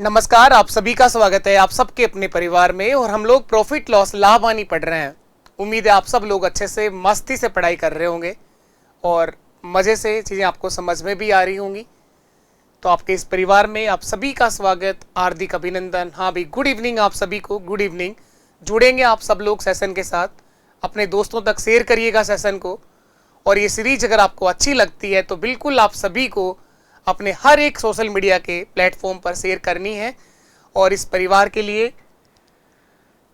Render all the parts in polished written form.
नमस्कार, आप सभी का स्वागत है आप सबके अपने परिवार में। और हम लोग प्रॉफिट लॉस लाभ हानि पढ़ रहे हैं। उम्मीद है आप सब लोग अच्छे से मस्ती से पढ़ाई कर रहे होंगे और मज़े से चीज़ें आपको समझ में भी आ रही होंगी। तो आपके इस परिवार में आप सभी का स्वागत, हार्दिक अभिनंदन। हाँ भाई, गुड इवनिंग आप सभी को, गुड इवनिंग। जुड़ेंगे आप सब लोग सेशन के साथ, अपने दोस्तों तक शेयर करिएगा सेशन को। और ये सीरीज अगर आपको अच्छी लगती है तो बिल्कुल आप सभी को अपने हर एक सोशल मीडिया के प्लेटफॉर्म पर शेयर करनी है। और इस परिवार के लिए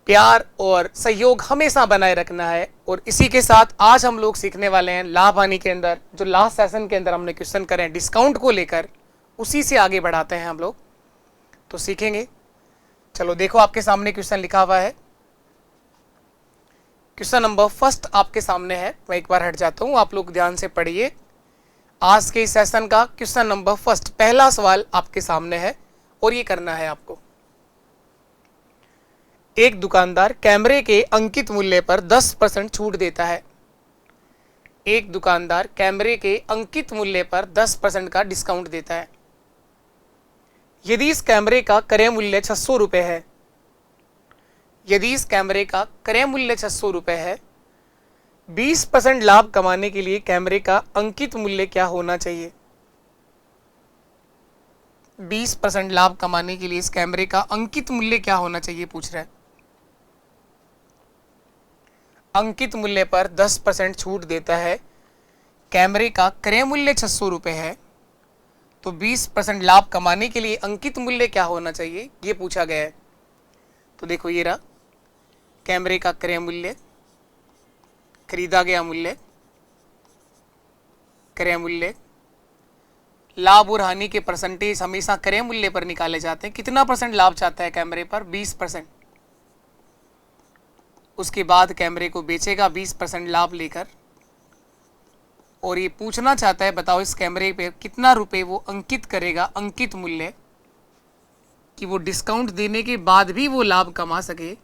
प्यार और सहयोग हमेशा बनाए रखना है। और इसी के साथ आज हम लोग सीखने वाले हैं लाभ हानि के अंदर जो लास्ट सेशन के अंदर हमने क्वेश्चन करे हैं डिस्काउंट को लेकर, उसी से आगे बढ़ाते हैं हम लोग। तो सीखेंगे। चलो देखो, आपके सामने क्वेश्चन लिखा हुआ है। क्वेश्चन नंबर फर्स्ट आपके सामने है। मैं एक बार हट जाता हूं, आप लोग ध्यान से पढ़िए। आज के सेशन का क्वेश्चन नंबर फर्स्ट, पहला सवाल आपके सामने है और ये करना है आपको। एक दुकानदार कैमरे के अंकित मूल्य पर 10% छूट देता है। एक दुकानदार कैमरे के अंकित मूल्य पर 10% का डिस्काउंट देता है। यदि इस कैमरे का क्रय मूल्य 600 रुपये है, यदि इस कैमरे का क्रय मूल्य 600 रुपये है, 20% लाभ कमाने के लिए कैमरे का अंकित मूल्य क्या होना चाहिए? 20% लाभ कमाने के लिए इस कैमरे का अंकित मूल्य क्या होना चाहिए पूछ रहा है। अंकित मूल्य पर 10% छूट देता है, कैमरे का क्रय मूल्य 600 रुपये है, तो 20% लाभ कमाने के लिए अंकित मूल्य क्या होना चाहिए, ये पूछा गया है। तो देखो ये रहा कैमरे का क्रय मूल्य, खरीदा गया मूल्य, क्रय मूल्य। लाभ और हानि के परसेंटेज हमेशा क्रय मूल्य पर निकाले जाते हैं। कितना परसेंट लाभ चाहता है कैमरे पर? 20%। उसके बाद कैमरे को बेचेगा 20% लाभ लेकर, और ये पूछना चाहता है बताओ इस कैमरे पे कितना रुपए वो अंकित करेगा, अंकित मूल्य, कि वो डिस्काउंट देने के बाद भी वो लाभ कमा सके।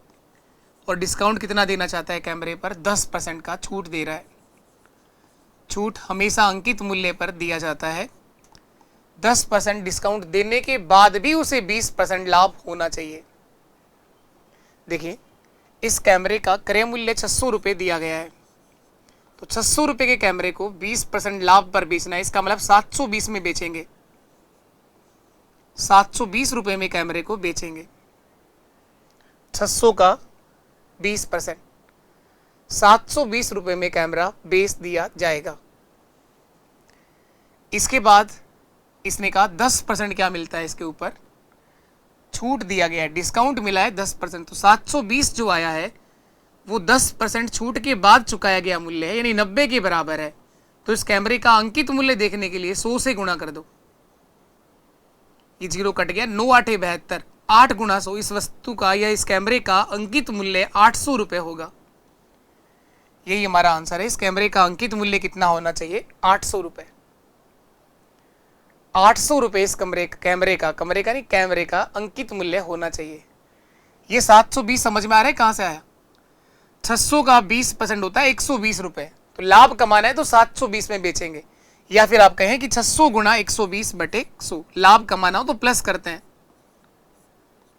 और डिस्काउंट कितना देना चाहता है कैमरे पर? 10% का छूट दे रहा है। छूट हमेशा अंकित मूल्य पर दिया जाता है। 10% डिस्काउंट देने के बाद भी उसे 20% लाभ होना चाहिए। देखिए, इस कैमरे का क्रय मूल्य 600 रुपये दिया गया है, तो 600 रुपये के कैमरे को 20% लाभ पर बेचना है। इसका मतलब 720 में बेचेंगे, 720 रुपये में कैमरे को बेचेंगे। 600 का 20%, 720 रुपये में कैमरा बेच दिया जाएगा। इसके बाद इसने कहा 10% क्या मिलता है, इसके ऊपर छूट दिया गया है, डिस्काउंट मिला है 10%। तो 720 जो आया है वो 10% छूट के बाद चुकाया गया मूल्य है, यानी 90 के बराबर है। तो इस कैमरे का अंकित मूल्य देखने के लिए 100 से गुणा कर दो। ये जीरो कट गया, 9 8 72, 8 गुणा 100। इस वस्तु का या इस कैमरे का अंकित मूल्य 800 रुपये होगा। यही हमारा आंसर है। इस कैमरे का अंकित मूल्य कितना होना चाहिए? 800 रुपये। 800 रुपये इस कैमरे का नहीं, कैमरे का अंकित मूल्य होना चाहिए। ये 720 समझ में आ रहा है कहां से आया? 600 का 20% होता है 120 रुपये। तो लाभ कमाना है तो 720 में बेचेंगे, या फिर आप कहें कि 600 गुणा 120 बटे 100। लाभ कमाना हो तो प्लस करते हैं,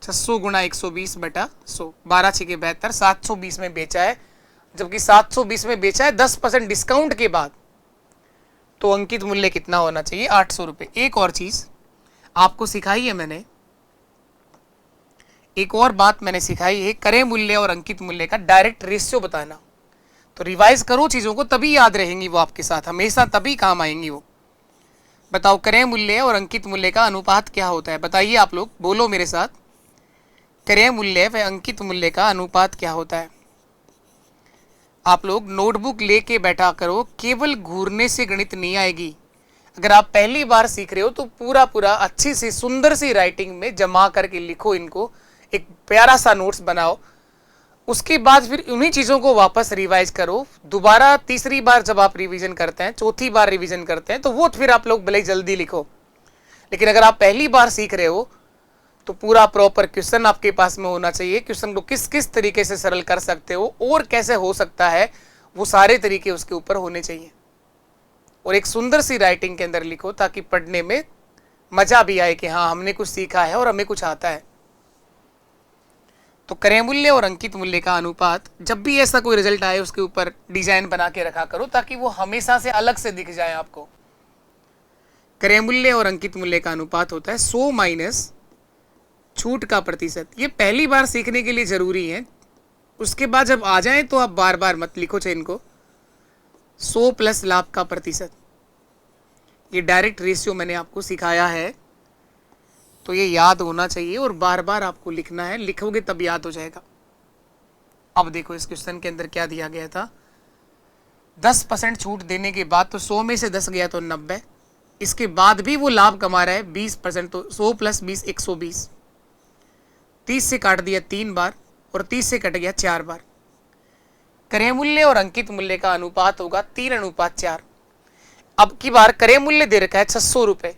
600 गुणा 120 बटा 100, 12 6 के 72, 720 में बेचा है। जबकि 720 में बेचा है 10% डिस्काउंट के बाद, तो अंकित मूल्य कितना होना चाहिए? 800 रुपये। एक और चीज आपको सिखाई है मैंने, एक और बात मैंने सिखाई है, क्रय मूल्य और अंकित मूल्य का डायरेक्ट रेशियो बताना। तो रिवाइज करो चीजों को, तभी याद रहेंगी वो आपके साथ, हमेशा तभी काम आएंगी वो। बताओ क्रय मूल्य और अंकित मूल्य का अनुपात क्या होता है? बताइए आप लोग, बोलो मेरे साथ, क्रय मूल्य व अंकित मूल्य का अनुपात क्या होता है? आप लोग नोटबुक लेके बैठा करो, केवल घूरने से गणित नहीं आएगी। अगर आप पहली बार सीख रहे हो तो पूरा पूरा अच्छी सी सुंदर सी राइटिंग में जमा करके लिखो इनको, एक प्यारा सा नोट्स बनाओ। उसके बाद फिर उन्हीं चीज़ों को वापस रिवाइज करो। दोबारा तीसरी बार जब आप रिवीजन करते हैं, चौथी बार रिवीजन करते हैं, तो वो फिर आप लोग भले जल्दी लिखो। लेकिन अगर आप पहली बार सीख रहे हो तो पूरा प्रॉपर क्वेश्चन आपके पास में होना चाहिए। क्वेश्चन को किस किस तरीके से सरल कर सकते हो और कैसे हो सकता है, वो सारे तरीके उसके ऊपर होने चाहिए। और एक सुंदर सी राइटिंग के अंदर लिखो ताकि पढ़ने में मजा भी आए कि हाँ हमने कुछ सीखा है और हमें कुछ आता है। तो क्रय मूल्य और अंकित मूल्य का अनुपात, जब भी ऐसा कोई रिजल्ट आए उसके ऊपर डिजाइन बना के रखा करो ताकि वो हमेशा से अलग से दिख जाए आपको। क्रय मूल्य और अंकित मूल्य का अनुपात होता है 100 माइनस छूट का प्रतिशत। ये पहली बार सीखने के लिए जरूरी है, उसके बाद जब आ जाए तो आप बार बार मत लिखो चेन को। 100 प्लस लाभ का प्रतिशत, ये डायरेक्ट रेशियो मैंने आपको सिखाया है, तो ये याद होना चाहिए और बार बार आपको लिखना है, लिखोगे तब याद हो जाएगा। अब देखो इस क्वेश्चन के अंदर क्या दिया गया था, 10% छूट देने के बाद, तो 100 में से 10 गया तो 90, इसके बाद भी वो लाभ कमा रहा है 20%, तो 100 प्लस 20 120, 30 से काट दिया 3 बार और 30 से कट गया 4 बार। क्रय मूल्य और अंकित मूल्य का अनुपात होगा 3:4। अब की बार क्रय मूल्य दे रखा है 600 रुपए,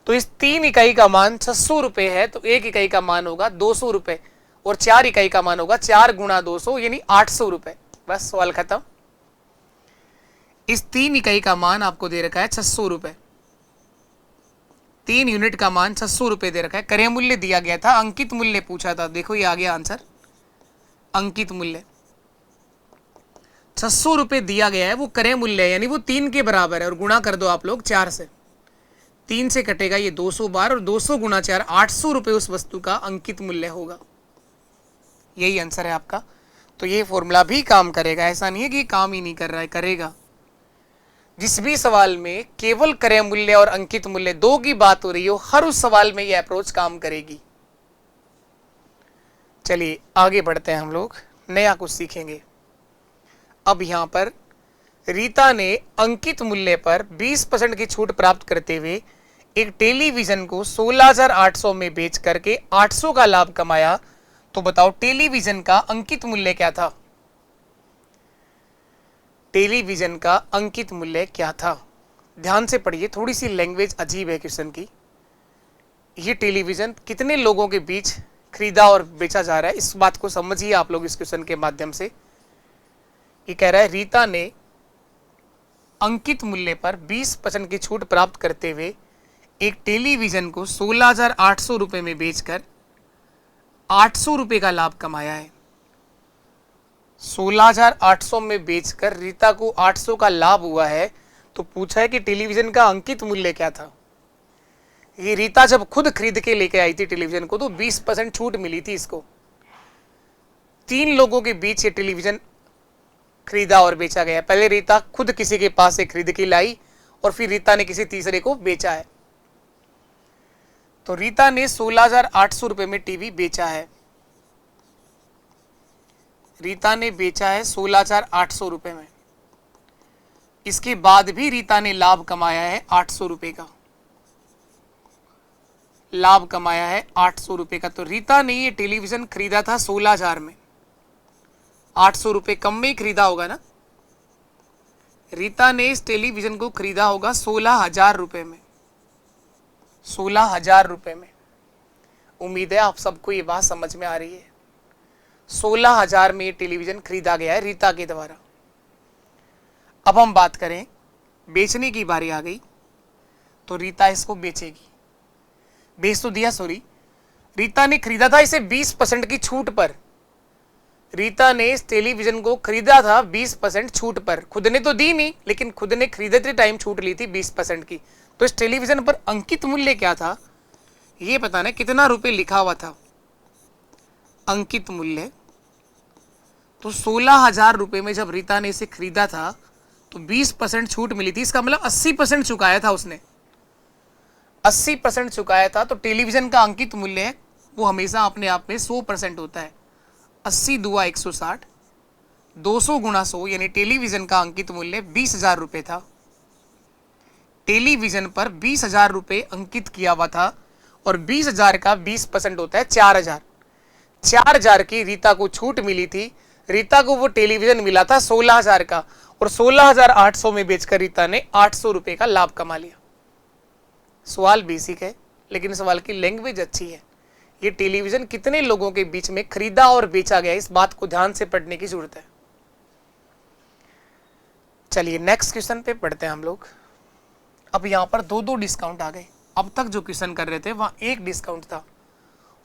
तो इस 3 इकाई का मान 600 रुपए है, तो 1 इकाई का मान होगा 200 रुपए और 4 इकाई का मान होगा 4 गुणा 200 यानी 800 रुपए। बस सवाल खत्म। इस 3 इकाई का मान आपको दे रखा है 600 रुपए, 3 यूनिट का मान 600 रुपए दे रखा है। क्रय मूल्य दिया गया था, अंकित मूल्य पूछा था, देखो ये आ गया आंसर। अंकित मूल्य 600 रुपए दिया गया है, वो क्रय मूल्य है यानी वो 3 के बराबर है, और गुणा कर दो आप लोग 4 से, 3 से कटेगा ये 200 बार और 200 गुणा 4 800 रुपए उस वस्तु का अंकित मूल्य होगा। यही आंसर है आपका। तो ये फॉर्मूला भी काम करेगा, ऐसा नहीं है कि काम ही नहीं कर रहा है, करेगा। जिस भी सवाल में केवल क्रय मूल्य और अंकित मूल्य 2 की बात हो रही हो, हर उस सवाल में यह अप्रोच काम करेगी। चलिए आगे बढ़ते हैं, हम लोग नया कुछ सीखेंगे। अब यहां पर रीता ने अंकित मूल्य पर 20% की छूट प्राप्त करते हुए एक टेलीविजन को 16,800 में बेच करके 800 का लाभ कमाया। तो बताओ टेलीविजन का अंकित मूल्य क्या था? टेलीविजन का अंकित मूल्य क्या था? ध्यान से पढ़िए, थोड़ी सी लैंग्वेज अजीब है क्वेश्चन की। ये टेलीविजन कितने लोगों के बीच खरीदा और बेचा जा रहा है, इस बात को समझिए आप लोग इस क्वेश्चन के माध्यम से। ये कह रहा है रीता ने अंकित मूल्य पर 20% की छूट प्राप्त करते हुए एक टेलीविजन को 16,800 रुपए में बेचकर 800 रुपए का लाभ कमाया है। 16,800 में बेचकर रीता को 800 का लाभ हुआ है। तो पूछा है कि टेलीविजन का अंकित मूल्य क्या था। ये रीता जब खुद खरीद के लेके आई थी टेलीविजन को, तो 20% छूट मिली थी इसको। 3 लोगों के बीच ये टेलीविजन खरीदा और बेचा गया। पहले रीता खुद किसी के पास से खरीद के लाई और फिर रीता ने किसी तीसरे को बेचा है। तो रीता ने 16,800 रुपए में टीवी बेचा है। रीता ने बेचा है 16,800 रुपए में। इसके बाद भी रीता ने लाभ कमाया है 800 रुपए का। लाभ कमाया है 800 रुपए का। तो रीता ने ये टेलीविजन खरीदा था 16,000 में, 800 रुपए कम में ही खरीदा होगा ना। रीता ने इस टेलीविजन को खरीदा होगा 16,000 रुपए में, 16,000 रुपए में। उम्मीद है आप सबको ये बात समझ में आ रही है। 16,000 में ये टेलीविजन खरीदा गया है रीता के द्वारा। अब हम बात करें, बेचने की बारी आ गई, तो रीता इसको बेचेगी। बेच तो दिया, सॉरी, रीता ने खरीदा था इसे 20% की छूट पर। रीता ने इस टेलीविजन को खरीदा था 20% छूट पर। खुद ने तो दी नहीं, लेकिन खुद ने खरीदते टाइम छूट ली थी 20% की। तो इस टेलीविजन पर अंकित मूल्य क्या था ये बताना, कितना रुपए लिखा हुआ था अंकित मूल्य। तो 16,000 रुपए में जब रीता ने इसे खरीदा था तो 20% छूट मिली थी। इसका मतलब 80% चुकाया था उसने, 80% चुकाया था। तो टेलीविजन का अंकित मूल्य वो हमेशा अपने आप में 100% होता है। 80 दुआ 160, 200 गुणा 100 यानी टेलीविजन का अंकित मूल्य 20,000 रुपए था। टेलीविजन पर 20,000 रुपए अंकित किया हुआ था और 20,000 का 20% होता है 4,000। 4,000 की रीता को छूट मिली थी। रीता को वो टेलीविजन मिला था 16,000 का और 16,800 में बेचकर रीता ने 800 रुपए का लाभ कमा लिया। सवाल बेसिक है लेकिन सवाल की लैंग्वेज अच्छी है। ये टेलीविजन कितने लोगों के बीच में खरीदा और बेचा गया, इस बात को ध्यान से पढ़ने की जरूरत है। चलिए नेक्स्ट क्वेश्चन पे पढ़ते हैं हम लोग। अब यहां पर 2 डिस्काउंट आ गए। अब तक जो क्वेश्चन कर रहे थे वहाँ एक डिस्काउंट था।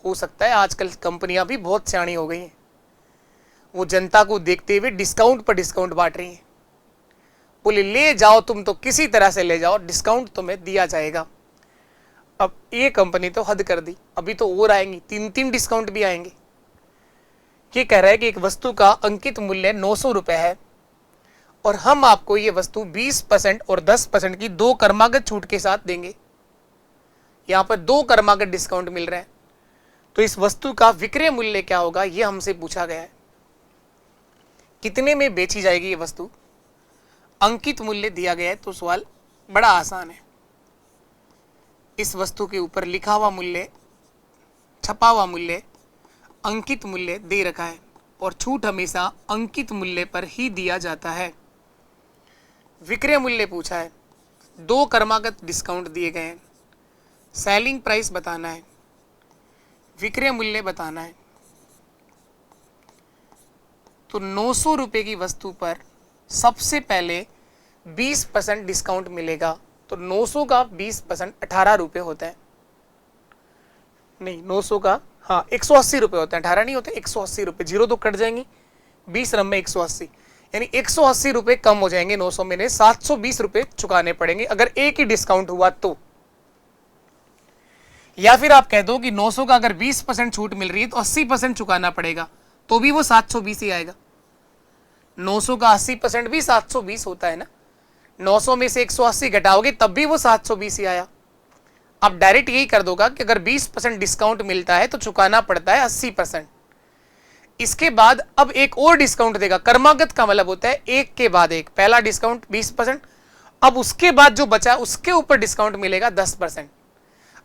हो सकता है आजकल कंपनियां भी बहुत सियाणी हो गई हैं, वो जनता को देखते हुए डिस्काउंट पर डिस्काउंट बांट रही हैं। बोले ले जाओ तुम तो किसी तरह से ले जाओ, डिस्काउंट तुम्हें दिया जाएगा। अब ये कंपनी तो हद कर दी, अभी तो और आएंगी, 3 डिस्काउंट भी आएंगे। ये कह रहा है कि एक वस्तु का अंकित मूल्य 900 रुपए है और हम आपको ये वस्तु 20% और 10% की 2 क्रमागत छूट के साथ देंगे। यहां पर 2 क्रमागत डिस्काउंट मिल रहे हैं, तो इस वस्तु का विक्रय मूल्य क्या होगा यह हमसे पूछा गया है। कितने में बेची जाएगी ये वस्तु, अंकित मूल्य दिया गया है। तो सवाल बड़ा आसान है। इस वस्तु के ऊपर लिखा हुआ मूल्य, छपा हुआ मूल्य, अंकित मूल्य दे रखा है और छूट हमेशा अंकित मूल्य पर ही दिया जाता है। विक्रय मूल्य पूछा है, 2 क्रमागत डिस्काउंट दिए गए हैं, सेलिंग प्राइस बताना है, विक्रय मूल्य बताना है। तो 900 रुपए की वस्तु पर सबसे पहले 20% डिस्काउंट मिलेगा। तो 900 का 20% 18 रुपए होता है। नहीं, 900 का 180 रुपए होता है, 18 नहीं होते, 180 रुपए। जीरो तो कट जाएंगी, 20 रम में 180, यानी 180 रुपए कम हो जाएंगे 900 में। 720 रुपए चुकाने पड़ेंगे अगर एक ही डिस्काउंट हुआ तो। या फिर आप कह दो कि 900 का अगर 20% छूट मिल रही है तो 80% चुकाना पड़ेगा, तो भी वो 720 ही आएगा। 900 का 80% भी 720 होता है ना। 900 में से 180 घटाओगे तब भी वो 720 ही आया। अब डायरेक्ट यही कर दोगा कि अगर 20% डिस्काउंट मिलता है तो चुकाना पड़ता है 80%। इसके बाद अब एक और डिस्काउंट देगा। क्रमागत का मतलब होता है एक के बाद एक। पहला डिस्काउंट 20%, अब उसके बाद जो बचा उसके ऊपर डिस्काउंट मिलेगा 10%।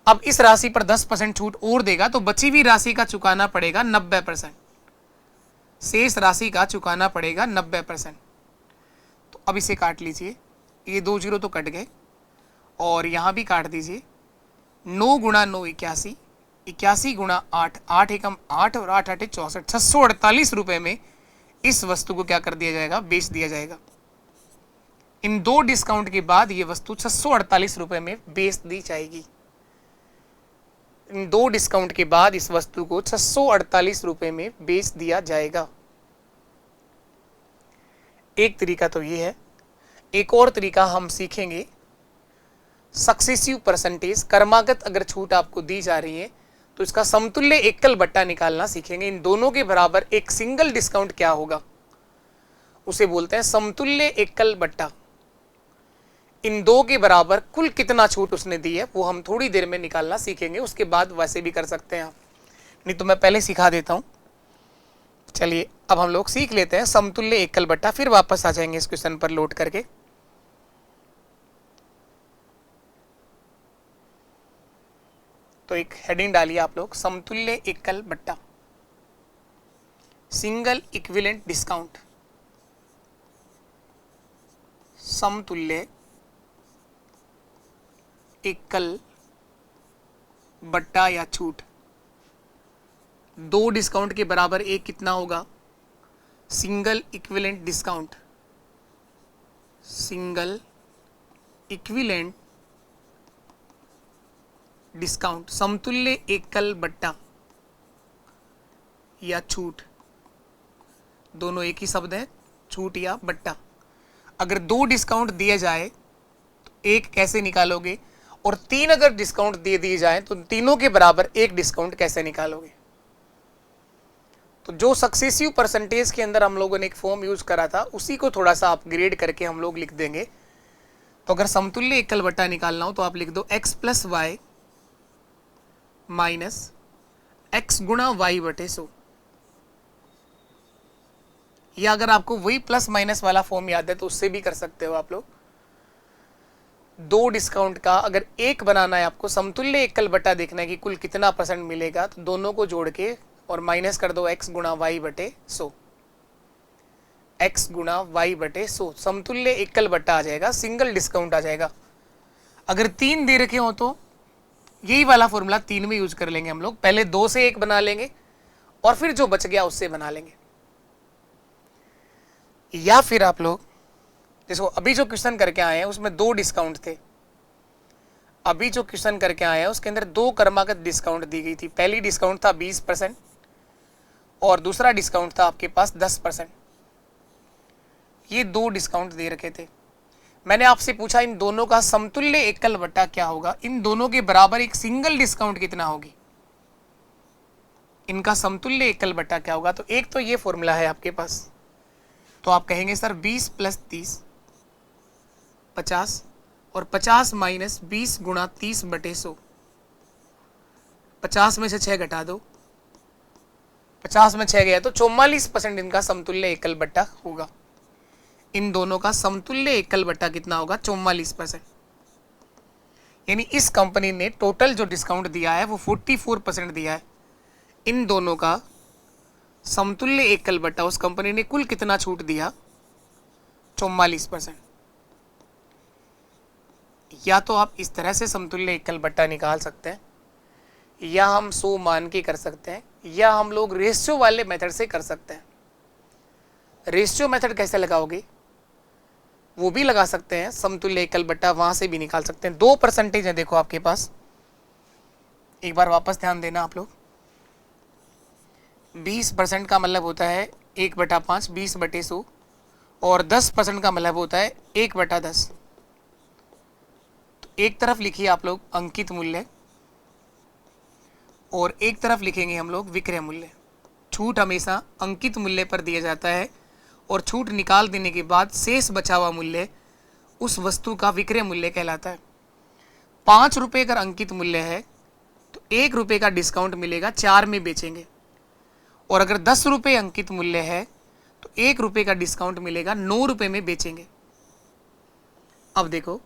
अब इस राशि पर 10% छूट और देगा तो बची हुई राशि का चुकाना पड़ेगा 90%। शेष राशि का चुकाना पड़ेगा 90%। तो अब इसे काट लीजिए, ये 2 जीरो तो कट गए और यहां भी काट दीजिए। 9 गुणा 9 81, 81 गुणा 8, 8 एकम 8 और 8 8 64, 648 रुपए में इस वस्तु को क्या कर दिया जाएगा, बेच दिया जाएगा। इन 2 डिस्काउंट के बाद ये वस्तु 648 रुपए में बेच दी जाएगी। इन 2 डिस्काउंट के बाद इस वस्तु को 648 रुपए में बेच दिया जाएगा। एक तरीका तो ये है। एक और तरीका हम सीखेंगे, सक्सेसिव परसेंटेज। क्रमागत अगर छूट आपको दी जा रही है तो इसका समतुल्य एकल बट्टा निकालना सीखेंगे। इन दोनों के बराबर एक सिंगल डिस्काउंट क्या होगा, उसे बोलते हैं समतुल्य एकल बट्टा। इन 2 के बराबर कुल कितना छूट उसने दी है वो हम थोड़ी देर में निकालना सीखेंगे। उसके बाद वैसे भी कर सकते हैं आप, नहीं तो मैं पहले सिखा देता हूं। चलिए अब हम लोग सीख लेते हैं समतुल्य एकल बट्टा, फिर वापस आ जाएंगे इस क्वेश्चन पर लोड करके। तो एक हेडिंग डालिए आप लोग, समतुल्य एकल बट्टा, सिंगल इक्विवेलेंट डिस्काउंट। समतुल्य एकल बट्टा या छूट। 2 डिस्काउंट के बराबर एक कितना होगा, single equivalent discount. Single equivalent discount, समतुल्य एकल बट्टा या छूट, दोनों एक ही शब्द है, छूट या बट्टा। अगर 2 डिस्काउंट दिए जाए तो एक कैसे निकालोगे, और 3 अगर डिस्काउंट दे दिए जाए तो तीनों के बराबर एक डिस्काउंट कैसे निकालोगे। तो जो सक्सेसिव परसेंटेज के अंदर हम लोगों ने एक फॉर्म यूज करा था उसी को थोड़ा सा अपग्रेड करके हम लोग लिख देंगे। तो अगर समतुल्य एकल बट्टा निकालना हो तो आप लिख दो x plus Y minus X गुणा वाई बटे 100। या अगर आपको वही प्लस माइनस वाला फॉर्म याद है तो उससे भी कर सकते हो आप लोग। 2 डिस्काउंट का अगर एक बनाना है आपको, समतुल्य एकल बट्टा देखना है कि कुल कितना परसेंट मिलेगा, तो दोनों को जोड़ के और माइनस कर दो x गुणा वाई बटे 100। x गुणा वाई बटे 100 समतुल्य एकल बट्टा आ जाएगा, सिंगल डिस्काउंट आ जाएगा। अगर 3 दे रखे हो तो यही वाला फॉर्मूला 3 में यूज कर लेंगे हम लोग। पहले 2 से 1 बना लेंगे और फिर जो बच गया उससे बना लेंगे। या फिर आप लोग जैसे अभी जो क्वेश्चन करके आए हैं उसमें 2 डिस्काउंट थे, अभी जो क्वेश्चन करके आए हैं उसके अंदर दो क्रमागत डिस्काउंट दी गई थी। पहली डिस्काउंट था 20% और दूसरा डिस्काउंट था आपके पास 10%। ये दो डिस्काउंट दे रखे थे। मैंने आपसे पूछा इन दोनों का समतुल्य एकल बट्टा क्या होगा, इन दोनों के बराबर एक सिंगल डिस्काउंट कितना होगी, इनका समतुल्य एकल बट्टा क्या होगा। तो एक तो ये फॉर्मूला है आपके पास, तो आप कहेंगे सर 20 + 30 50 और 50 - 20 × 30/100। 50 में से 6 घटा दो, 50 में 6 गया तो 44% इनका समतुल्य एकल बट्टा होगा। इन दोनों का समतुल्य एकल बट्टा कितना होगा, 44%। यानी इस कंपनी ने टोटल जो डिस्काउंट दिया है वो 44% दिया है। इन दोनों का समतुल्य एकल बट्टा उस कंपनी ने कुल कितना छूट दिया, 44%। या तो आप इस तरह से समतुल्य एकल बट्टा निकाल सकते हैं, या हम 100 मान के कर सकते हैं, या हम लोग रेशियो वाले मेथड से कर सकते हैं। रेशियो मेथड कैसे लगाओगे वो भी लगा सकते हैं, समतुल्य एकल बट्टा वहां से भी निकाल सकते हैं। 2% है देखो आपके पास, एक बार वापस ध्यान देना आप लोग। 20% का मतलब होता है 1/5, 20/100, और 10% का मतलब होता है 1/10। तो एक तरफ लिखिए आप लोग अंकित मूल्य और एक तरफ लिखेंगे हम लोग विक्रय मूल्य। छूट हमेशा अंकित मूल्य पर दिया जाता है और छूट निकाल देने के बाद शेष बचा हुआ मूल्य उस वस्तु का विक्रय मूल्य कहलाता है। 5 रुपये अगर अंकित मूल्य है तो 1 रुपये का डिस्काउंट मिलेगा, 4 में बेचेंगे। और अगर 10 रुपये अंकित मूल्य है तो 1 रुपये का डिस्काउंट मिलेगा, 9 रुपये में बेचेंगे। अब देखो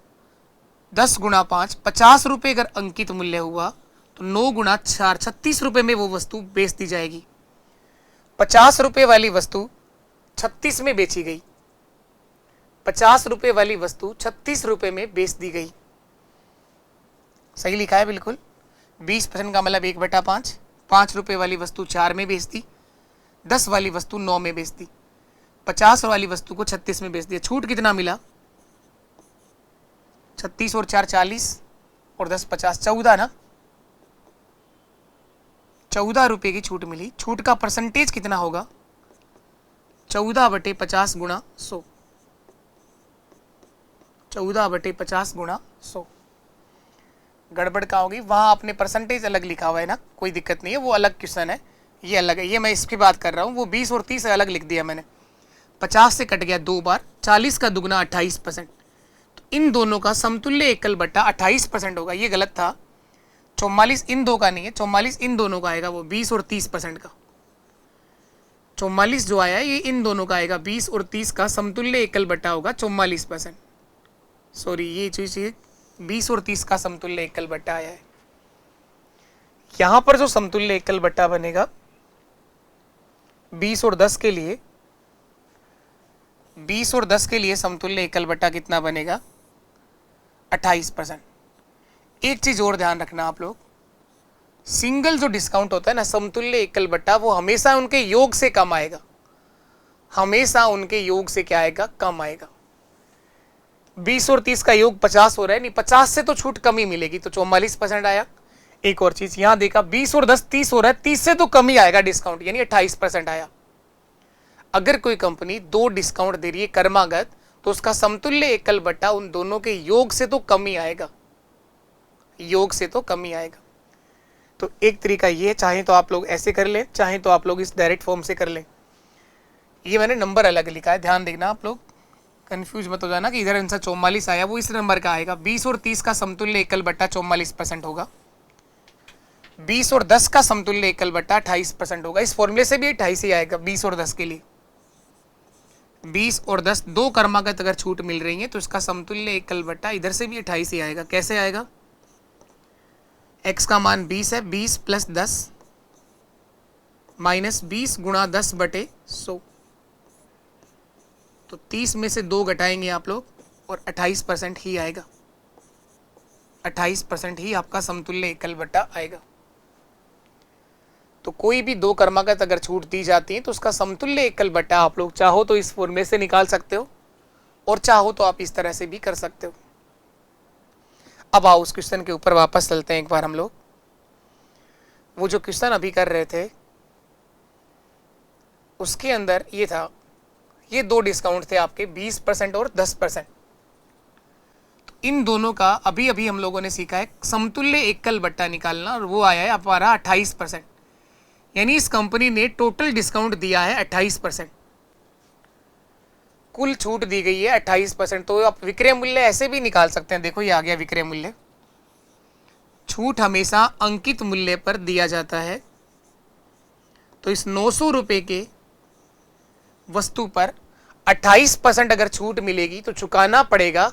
10 × 5, 50 रुपये अगर अंकित मूल्य हुआ तो 9 × 4, 36 रुपये में वो वस्तु बेच दी जाएगी। 50 रुपये वाली वस्तु 36 में बेची गई, 50 रुपये वाली वस्तु 36 रुपये में बेच दी गई। सही लिखा है बिल्कुल। 20% का मतलब 1/5, 5 रुपये वाली वस्तु 4 में बेच दी, 10 वाली वस्तु 9 में बेच दी, 50 वाली वस्तु को 36 में बेच दिया। छूट कितना मिला, 36 और 4 40 और 10 50, 14 ना, 14 रुपये की छूट मिली। छूट का परसेंटेज कितना होगा, 14/50 × 100, 14/50 × 100। गड़बड़ का होगी, वहां आपने परसेंटेज अलग लिखा हुआ है ना, कोई दिक्कत नहीं है, वो अलग क्वेश्चन है, ये अलग है, ये मैं इसकी बात कर रहा हूँ। वो 20 और 30 अलग लिख दिया मैंने। 50 से कट गया 2 बार, 40 का दुगना 28%। तो इन दोनों का समतुल्य एकल बट्टा 28% होगा। ये गलत था, 44 इन दो का नहीं है, 44 इन दोनों का आएगा, वो 20 और 30% का। 44 जो आया है ये इन दोनों का आएगा, 20 और 30 का समतुल्य एकल बट्टा होगा 44%। सॉरी, ये चीज 20 और 30 का समतुल्य एकल बट्टा आया है। यहां पर जो समतुल्य एकल बट्टा बनेगा 20 और 10 के लिए, 20 और 10 के लिए समतुल्य एकल बट्टा कितना बनेगा, 28%। एक चीज और ध्यान रखना आप लोग, सिंगल जो डिस्काउंट होता है ना, समतुल्य एकल बट्टा, वो हमेशा उनके योग से कम आएगा, हमेशा उनके योग से क्या आएगा, कम आएगा। 20 और 30 का योग 50 हो रहा है, नहीं 50 से तो छूट कम ही मिलेगी, तो 44% आया। एक और चीज यहां देखा, 20 और 10 30 हो रहा है, 30 से तो कम ही आएगा डिस्काउंट, यानी 28% आया। अगर कोई कंपनी 2 डिस्काउंट दे रही है कर्मागत, तो उसका समतुल्य एकल बट्टा उन दोनों के योग से तो कम ही आएगा, योग से तो कम ही आएगा। तो एक तरीका ये, चाहे तो आप लोग ऐसे कर लें, चाहे तो आप लोग इस डायरेक्ट फॉर्म से कर लें। ये मैंने नंबर अलग लिखा है, ध्यान देखना आप लोग, कंफ्यूज मत हो जाना कि इधर आंसर 44 आया, वो इस नंबर का आएगा। 20 और 30 का समतुल्य एकल बट्टा 44% होगा, 20 और 10 का समतुल्य एकल बट्टा 28% होगा। इस फॉर्मूले से भी 28 ही आएगा 20 और 10 के लिए। 20 और 10 दो कर्मागत अगर छूट मिल रही है तो इसका समतुल्य एकल बट्टा इधर से भी 28 ही आएगा। कैसे आएगा, x का मान 20 है, 20 + 10 - 20 × 10/100, तो 30 में से 2 घटाएंगे आप लोग और 28% ही आएगा, 28% ही आपका समतुल्य एकल बट्टा आएगा। तो कोई भी 2 कर्मागत अगर छूट दी जाती है तो उसका समतुल्य एकल बट्टा आप लोग चाहो तो इस फॉर्मूले से निकाल सकते हो और चाहो तो आप इस तरह से भी कर सकते हो। अब आओ उस क्वेश्चन के ऊपर वापस चलते हैं एक बार हम लोग। वो जो क्वेश्चन अभी कर रहे थे उसके अंदर ये था, ये दो डिस्काउंट थे आपके 20% और 10%। तो इन दोनों का अभी अभी हम लोगों ने सीखा है समतुल्य एकल बट्टा निकालना, और वो आया है हमारा 28%। यानी इस कंपनी ने टोटल डिस्काउंट दिया है 28%, कुल छूट दी गई है 28%। तो आप विक्रय मूल्य ऐसे भी निकाल सकते हैं, देखो ये आ गया विक्रय मूल्य। छूट हमेशा अंकित मूल्य पर दिया जाता है, तो इस 900 रुपए के वस्तु पर 28% अगर छूट मिलेगी तो चुकाना पड़ेगा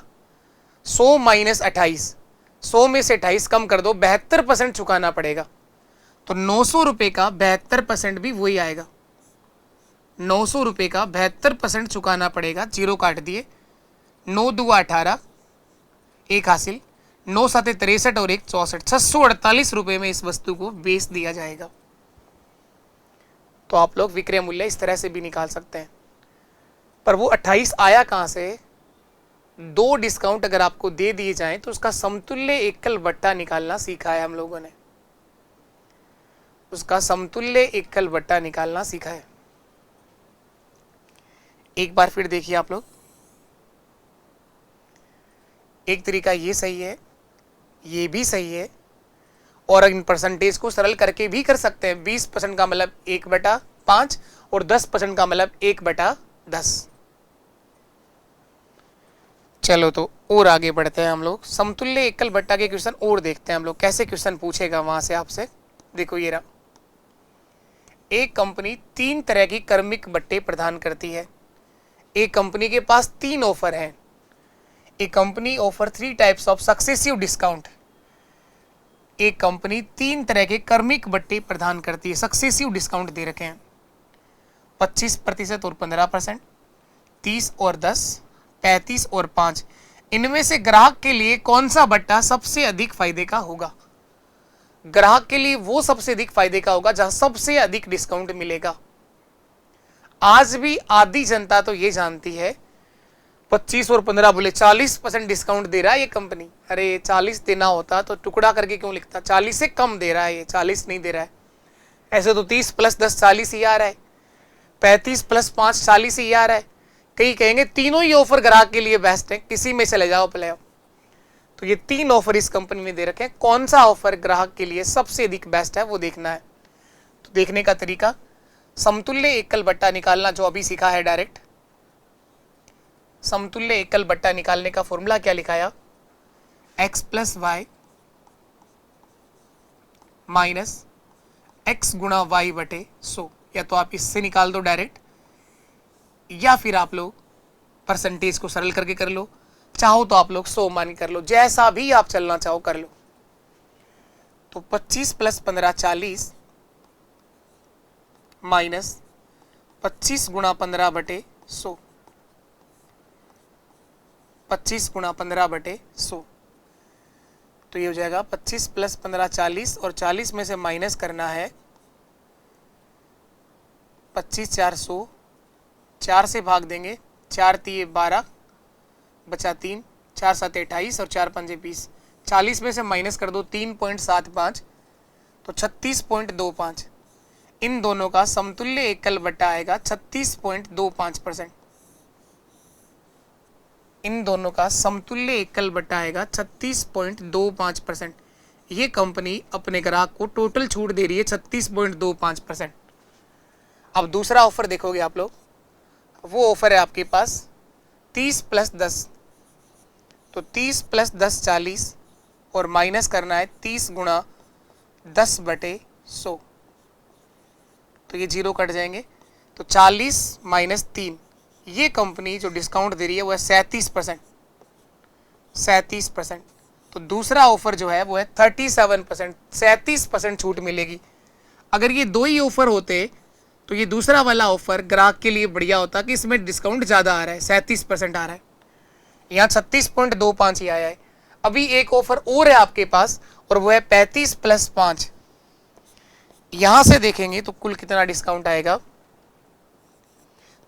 100 माइनस 28, 100 में से 28 कम कर दो, 72% चुकाना पड़ेगा। तो 900 रुपए का 72% भी वही आएगा, 900 रुपए का 72% चुकाना पड़ेगा। जीरो काट दिए, 9 दुआ 18, एक हासिल, 9 साते 63 और 1 64, 648 रुपए में इस वस्तु को बेच दिया जाएगा। तो आप लोग विक्रय मूल्य इस तरह से भी निकाल सकते हैं। पर वो 28 आया कहां से? दो डिस्काउंट अगर आपको दे दिए जाएं तो उसका समतुल्य एकल बट्टा निकालना सीखा है हम लोगों ने, उसका समतुल्य एकल बट्टा निकालना सीखा है। एक बार फिर देखिए आप लोग, एक तरीका ये सही है, ये भी सही है, और इन परसेंटेज को सरल करके भी कर सकते हैं। 20% का मतलब 1/5 और 10% का मतलब 1/10। चलो तो और आगे बढ़ते हैं हम लोग, समतुल्य एकल बट्टा के क्वेश्चन और देखते हैं हम लोग कैसे क्वेश्चन पूछेगा वहां से आपसे। देखो ये रहा, एक कंपनी 3 तरह की क्रमिक बट्टे प्रदान करती है। एक कंपनी के पास 3 ऑफर हैं। एक company offer 3 types of successive discount. एक कंपनी 3 तरह के क्रमिक बट्टे प्रदान करती है, सक्सेसिव डिस्काउंट दे रखे हैं, 25% और 15%, 30 और 10, 35 और 5। इनमें से ग्राहक के लिए कौन सा बट्टा सबसे अधिक फायदे का होगा? ग्राहक के लिए वो सबसे अधिक फायदे का होगा जहां सबसे अधिक डिस्काउंट मिलेगा। आज भी आधी जनता तो ये जानती है 25 और 15 बोले 40% डिस्काउंट दे रहा है ये कंपनी। अरे 40 देना होता तो टुकड़ा करके क्यों लिखता? 40 से कम दे रहा है, ये 40 नहीं दे रहा है। ऐसे तो 30 + 10 40 ही आ रहा है, 35 + 5 40 ही आ रहा है। कई कहेंगे तीनों ही ऑफर ग्राहक के लिए बेस्ट है, किसी में चले जाओ प्ले। तो ये 3 ऑफर इस कंपनी ने दे रखे हैं, कौन सा ऑफर ग्राहक के लिए सबसे अधिक बेस्ट है वो देखना है। तो देखने का तरीका, समतुल्य एकल बट्टा निकालना जो अभी सीखा है डायरेक्ट। समतुल्य एकल बट्टा निकालने का फॉर्मूला क्या लिखाया? x + y माइनस x गुणा y/100। या तो आप इससे निकाल दो डायरेक्ट, या फिर आप लोग परसेंटेज को सरल करके कर लो, चाहो तो आप लोग 100 मान कर लो, जैसा भी आप चलना चाहो कर लो। तो 25 + 15 40 माइनस 25 गुणा 15/100, 25 गुणा 15/100। तो ये हो जाएगा 25 + 15 40, और 40 में से माइनस करना है 25 4 100, 4 से भाग देंगे, 4 3 12 बचा 3, 4 7 28 और 4 5 20। 40 में से माइनस कर दो 3.75, तो 36.25। इन दोनों का समतुल्य एकल बट्टा आएगा 36.25%। इन दोनों का समतुल्य एकल बट्टा आएगा 36.25%। ये कंपनी अपने ग्राहक को टोटल छूट दे रही है 36.25%। अब दूसरा ऑफर देखोगे आप लोग, वो ऑफर है आपके पास 30 + 10। तो 30 + 10 40, और माइनस करना है 30 गुणा 10/100। तो ये जीरो कट जाएंगे, तो 40 माइनस 3। ये कंपनी जो डिस्काउंट दे रही है वो है 37%, 37%। तो दूसरा ऑफर जो है वो है 37%, 37% छूट मिलेगी। अगर ये दो ही ऑफर होते तो ये दूसरा वाला ऑफर ग्राहक के लिए बढ़िया होता कि इसमें डिस्काउंट ज़्यादा आ रहा है, 37% आ रहा है, यहाँ 36.25 ही आया है। अभी एक ऑफर और है आपके पास, और वो है 35 + 5। यहां से देखेंगे तो कुल कितना डिस्काउंट आएगा?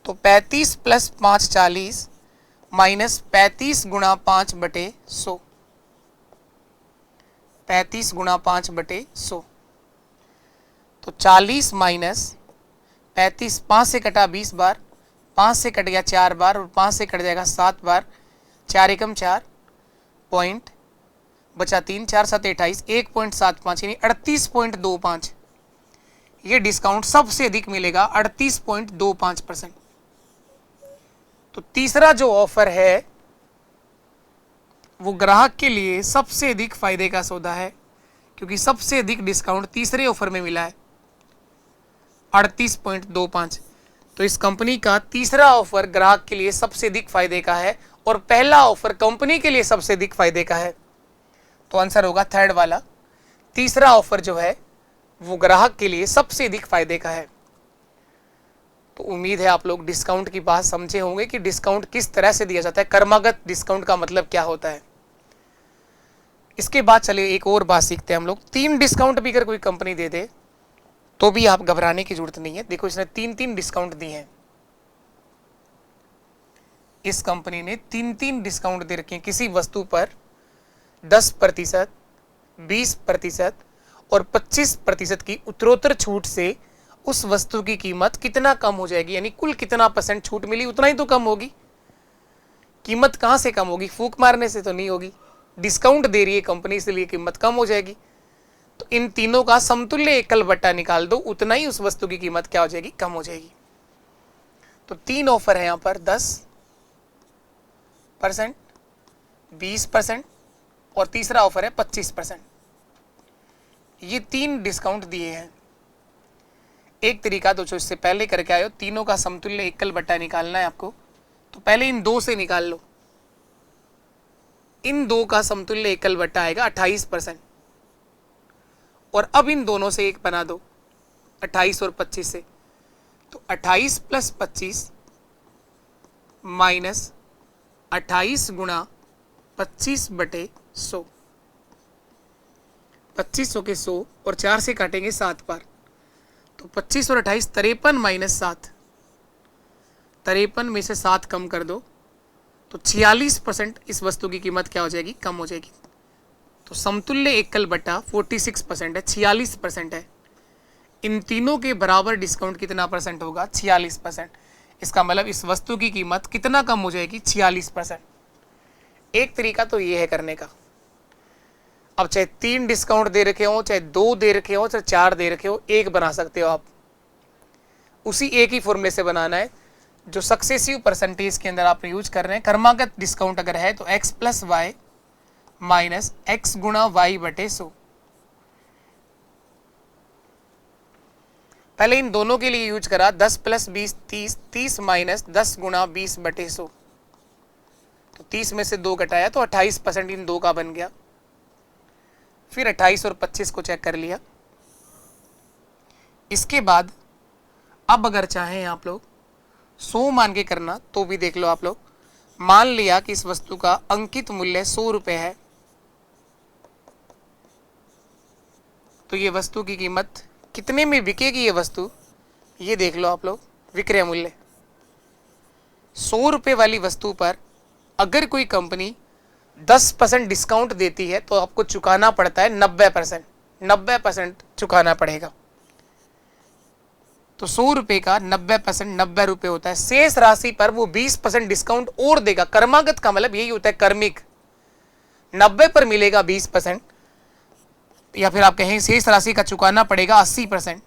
तो 35 + 5 40 माइनस 35 गुणा 5/100। 35 गुणा 5/100। तो 40 माइनस 35, 5 से कटा 20 बार, 5 से कट गया 4 बार और 5 से कट जाएगा 7 बार, 4 एकम 4 पॉइंट बचा 3, 4 7 28, 1.75 यानी 38.25। ये डिस्काउंट सबसे अधिक मिलेगा 38.25%। तो तीसरा जो ऑफर है वो ग्राहक के लिए सबसे अधिक फायदे का सौदा है, क्योंकि सबसे अधिक डिस्काउंट तीसरे ऑफर में मिला है 38.25। तो इस कंपनी का तीसरा ऑफर ग्राहक के लिए सबसे अधिक फायदे का है और पहला ऑफर कंपनी के लिए सबसे अधिक फायदे का है। तो आंसर होगा थर्ड वाला। तीसरा ऑफर जो है वो ग्राहक के लिए सबसे अधिक फायदे का है। तो उम्मीद है आप लोग डिस्काउंट की बात समझे होंगे कि डिस्काउंट किस तरह से दिया जाता है, कर्मागत डिस्काउंट का मतलब क्या होता है। इसके बाद चलिए एक और बात सीखते हैं हम लोग। 3 डिस्काउंट भी अगर कोई कंपनी दे दे तो भी आप घबराने की जरूरत नहीं है। देखो इसने 3 डिस्काउंट दिए हैं, इस कंपनी ने 3 डिस्काउंट दे रखे हैं किसी वस्तु पर 10%, 20% और 25% की उत्तरोत्तर छूट से उस वस्तु की कीमत कितना कम हो जाएगी, यानी कुल कितना % छूट मिली उतना ही तो कम होगी। कीमत कहां से कम होगी, फूंक मारने से तो नहीं होगी। डिस्काउंट दे रही है कंपनी इसलिए कीमत कम हो जाएगी। तो इन तीनों का समतुल्य एकल बट्टा निकाल दो, उतना ही उस वस्तु की कीमत क्या हो जाएगी, कम हो जाएगी। तो 3 ऑफर है यहां पर 10%, 20% और तीसरा ऑफर है 25%। ये 3 डिस्काउंट दिए हैं। एक तरीका तो जो इससे पहले करके आए हो, तीनों का समतुल्य एकल बट्टा निकालना है आपको। तो पहले इन 2 से निकाल लो। इन 2 का समतुल्य एकल बट्टा आएगा 28% और अब इन दोनों से एक बना दो 28 और 25 से। तो 28 + 25 माइनस 28 गुणा 25/100। 2500 के 100 और 4 से काटेंगे 7 बार। तो 25 और 28 53 माइनस 7, 53 में से 7 कम कर दो तो 46% इस वस्तु की कीमत क्या हो जाएगी, कम हो जाएगी। तो समतुल्य एकल बट्टा 46% है, 46% है। इन तीनों के बराबर डिस्काउंट कितना % होगा, 46%। इसका मतलब इस वस्तु की कीमत कितना कम हो जाएगी, 46%। एक तरीका तो ये है करने का। अब चाहे 3 डिस्काउंट दे रखे हो, चाहे 2 दे रखे हो, चाहे 4 दे रखे हो, एक बना सकते हो आप। उसी एक ही फॉर्मूले से बनाना है जो सक्सेसिव परसेंटेज के अंदर आप यूज कर रहे हैं। कर्मागत डिस्काउंट अगर है तो x + y माइनस x गुणा y/100। पहले इन दोनों के लिए यूज करा 10 + 20 30, 30 माइनस 10 गुणा 20/100। तो 30 में से 2 घटाया तो 28% इन 2 का बन गया। फिर 28 और 25 को चेक कर लिया। इसके बाद अब अगर चाहें आप लोग 100 मान के करना तो भी देख लो आप लोग। मान लिया कि इस वस्तु का अंकित मूल्य 100 रुपये है, तो ये वस्तु की कीमत कितने में बिकेगी ये वस्तु, ये देख लो आप लोग। विक्रय मूल्य 100 रुपये वाली वस्तु पर अगर कोई कंपनी 10% डिस्काउंट देती है तो आपको चुकाना पड़ता है 90%। 90% चुकाना पड़ेगा। तो 100 रुपये का 90% 90 रुपये होता है। शेष राशि पर वो 20% डिस्काउंट और देगा। कर्मागत का मतलब यही होता है, कर्मिक 90 पर मिलेगा 20%, या फिर आप कहें शेष राशि का चुकाना पड़ेगा 80%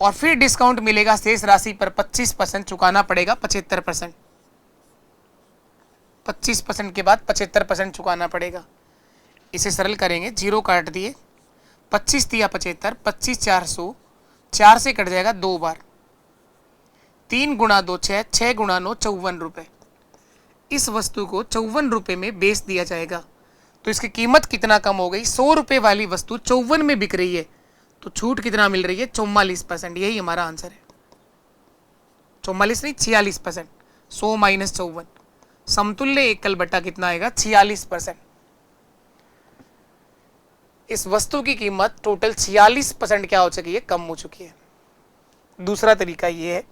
और फिर डिस्काउंट मिलेगा शेष राशि पर 25%, चुकाना पड़ेगा 75%। 25% के बाद 75% चुकाना पड़ेगा। इसे सरल करेंगे, 0 काट दिए, 25 दिया 75, 25 400, 4 से कट जाएगा 2 बार। 3 गुणा 2 6, 6 गुणा 9 54 रुपये। इस वस्तु को 54 रुपये में बेच दिया जाएगा। तो इसकी कीमत कितना कम हो गई, 100 रुपये वाली वस्तु 54 में बिक रही है, तो छूट कितना मिल रही है, 44%। यही हमारा आंसर है। 44 नहीं 46%। 100 माइनस 54, समतुल्य एकल बट्टा कितना आएगा, 46%। इस वस्तु की कीमत टोटल 46% क्या हो चुकी है, कम हो चुकी है। दूसरा तरीका ये है,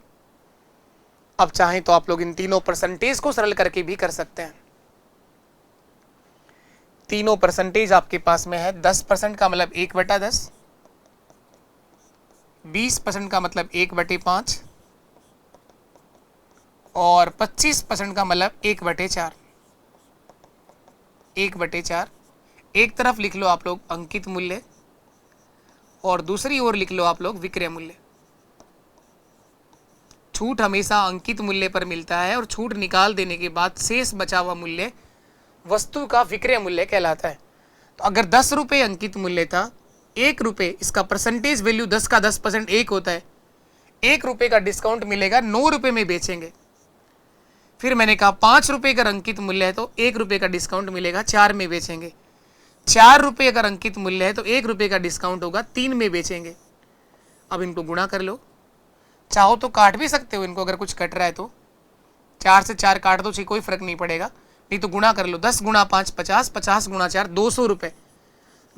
अब चाहें तो आप लोग इन तीनों परसेंटेज को सरल करके भी कर सकते हैं। तीनों परसेंटेज आपके पास में है। 10% का मतलब 1/10, 20% का मतलब 1/5 और 25% का मतलब 1/4। 1/4 एक तरफ लिख लो आप लोग अंकित मूल्य और दूसरी ओर लिख लो आप लोग विक्रय मूल्य। छूट हमेशा अंकित मूल्य पर मिलता है और छूट निकाल देने के बाद शेष बचा हुआ मूल्य वस्तु का विक्रय मूल्य कहलाता है। तो अगर 10 रुपये अंकित मूल्य था, 1 रुपये, इसका परसेंटेज वैल्यू 10 का 10% 1 होता है, 1 रुपये का डिस्काउंट मिलेगा, 9 रुपये में बेचेंगे। फिर मैंने कहा 5 रुपये अगर अंकित मूल्य है तो 1 रुपये का डिस्काउंट मिलेगा, 4 में बेचेंगे। 4 रुपये अगर अंकित मूल्य है तो 1 रुपये का डिस्काउंट होगा, 3 में बेचेंगे। अब इनको गुणा कर लो, चाहो तो काट भी सकते हो इनको, अगर कुछ कट रहा है तो 4 से 4 काट दो, कोई फर्क नहीं पड़ेगा, नहीं तो गुणा कर लो। 10 गुणा 5 50, 50 गुणा 4 200 रुपये।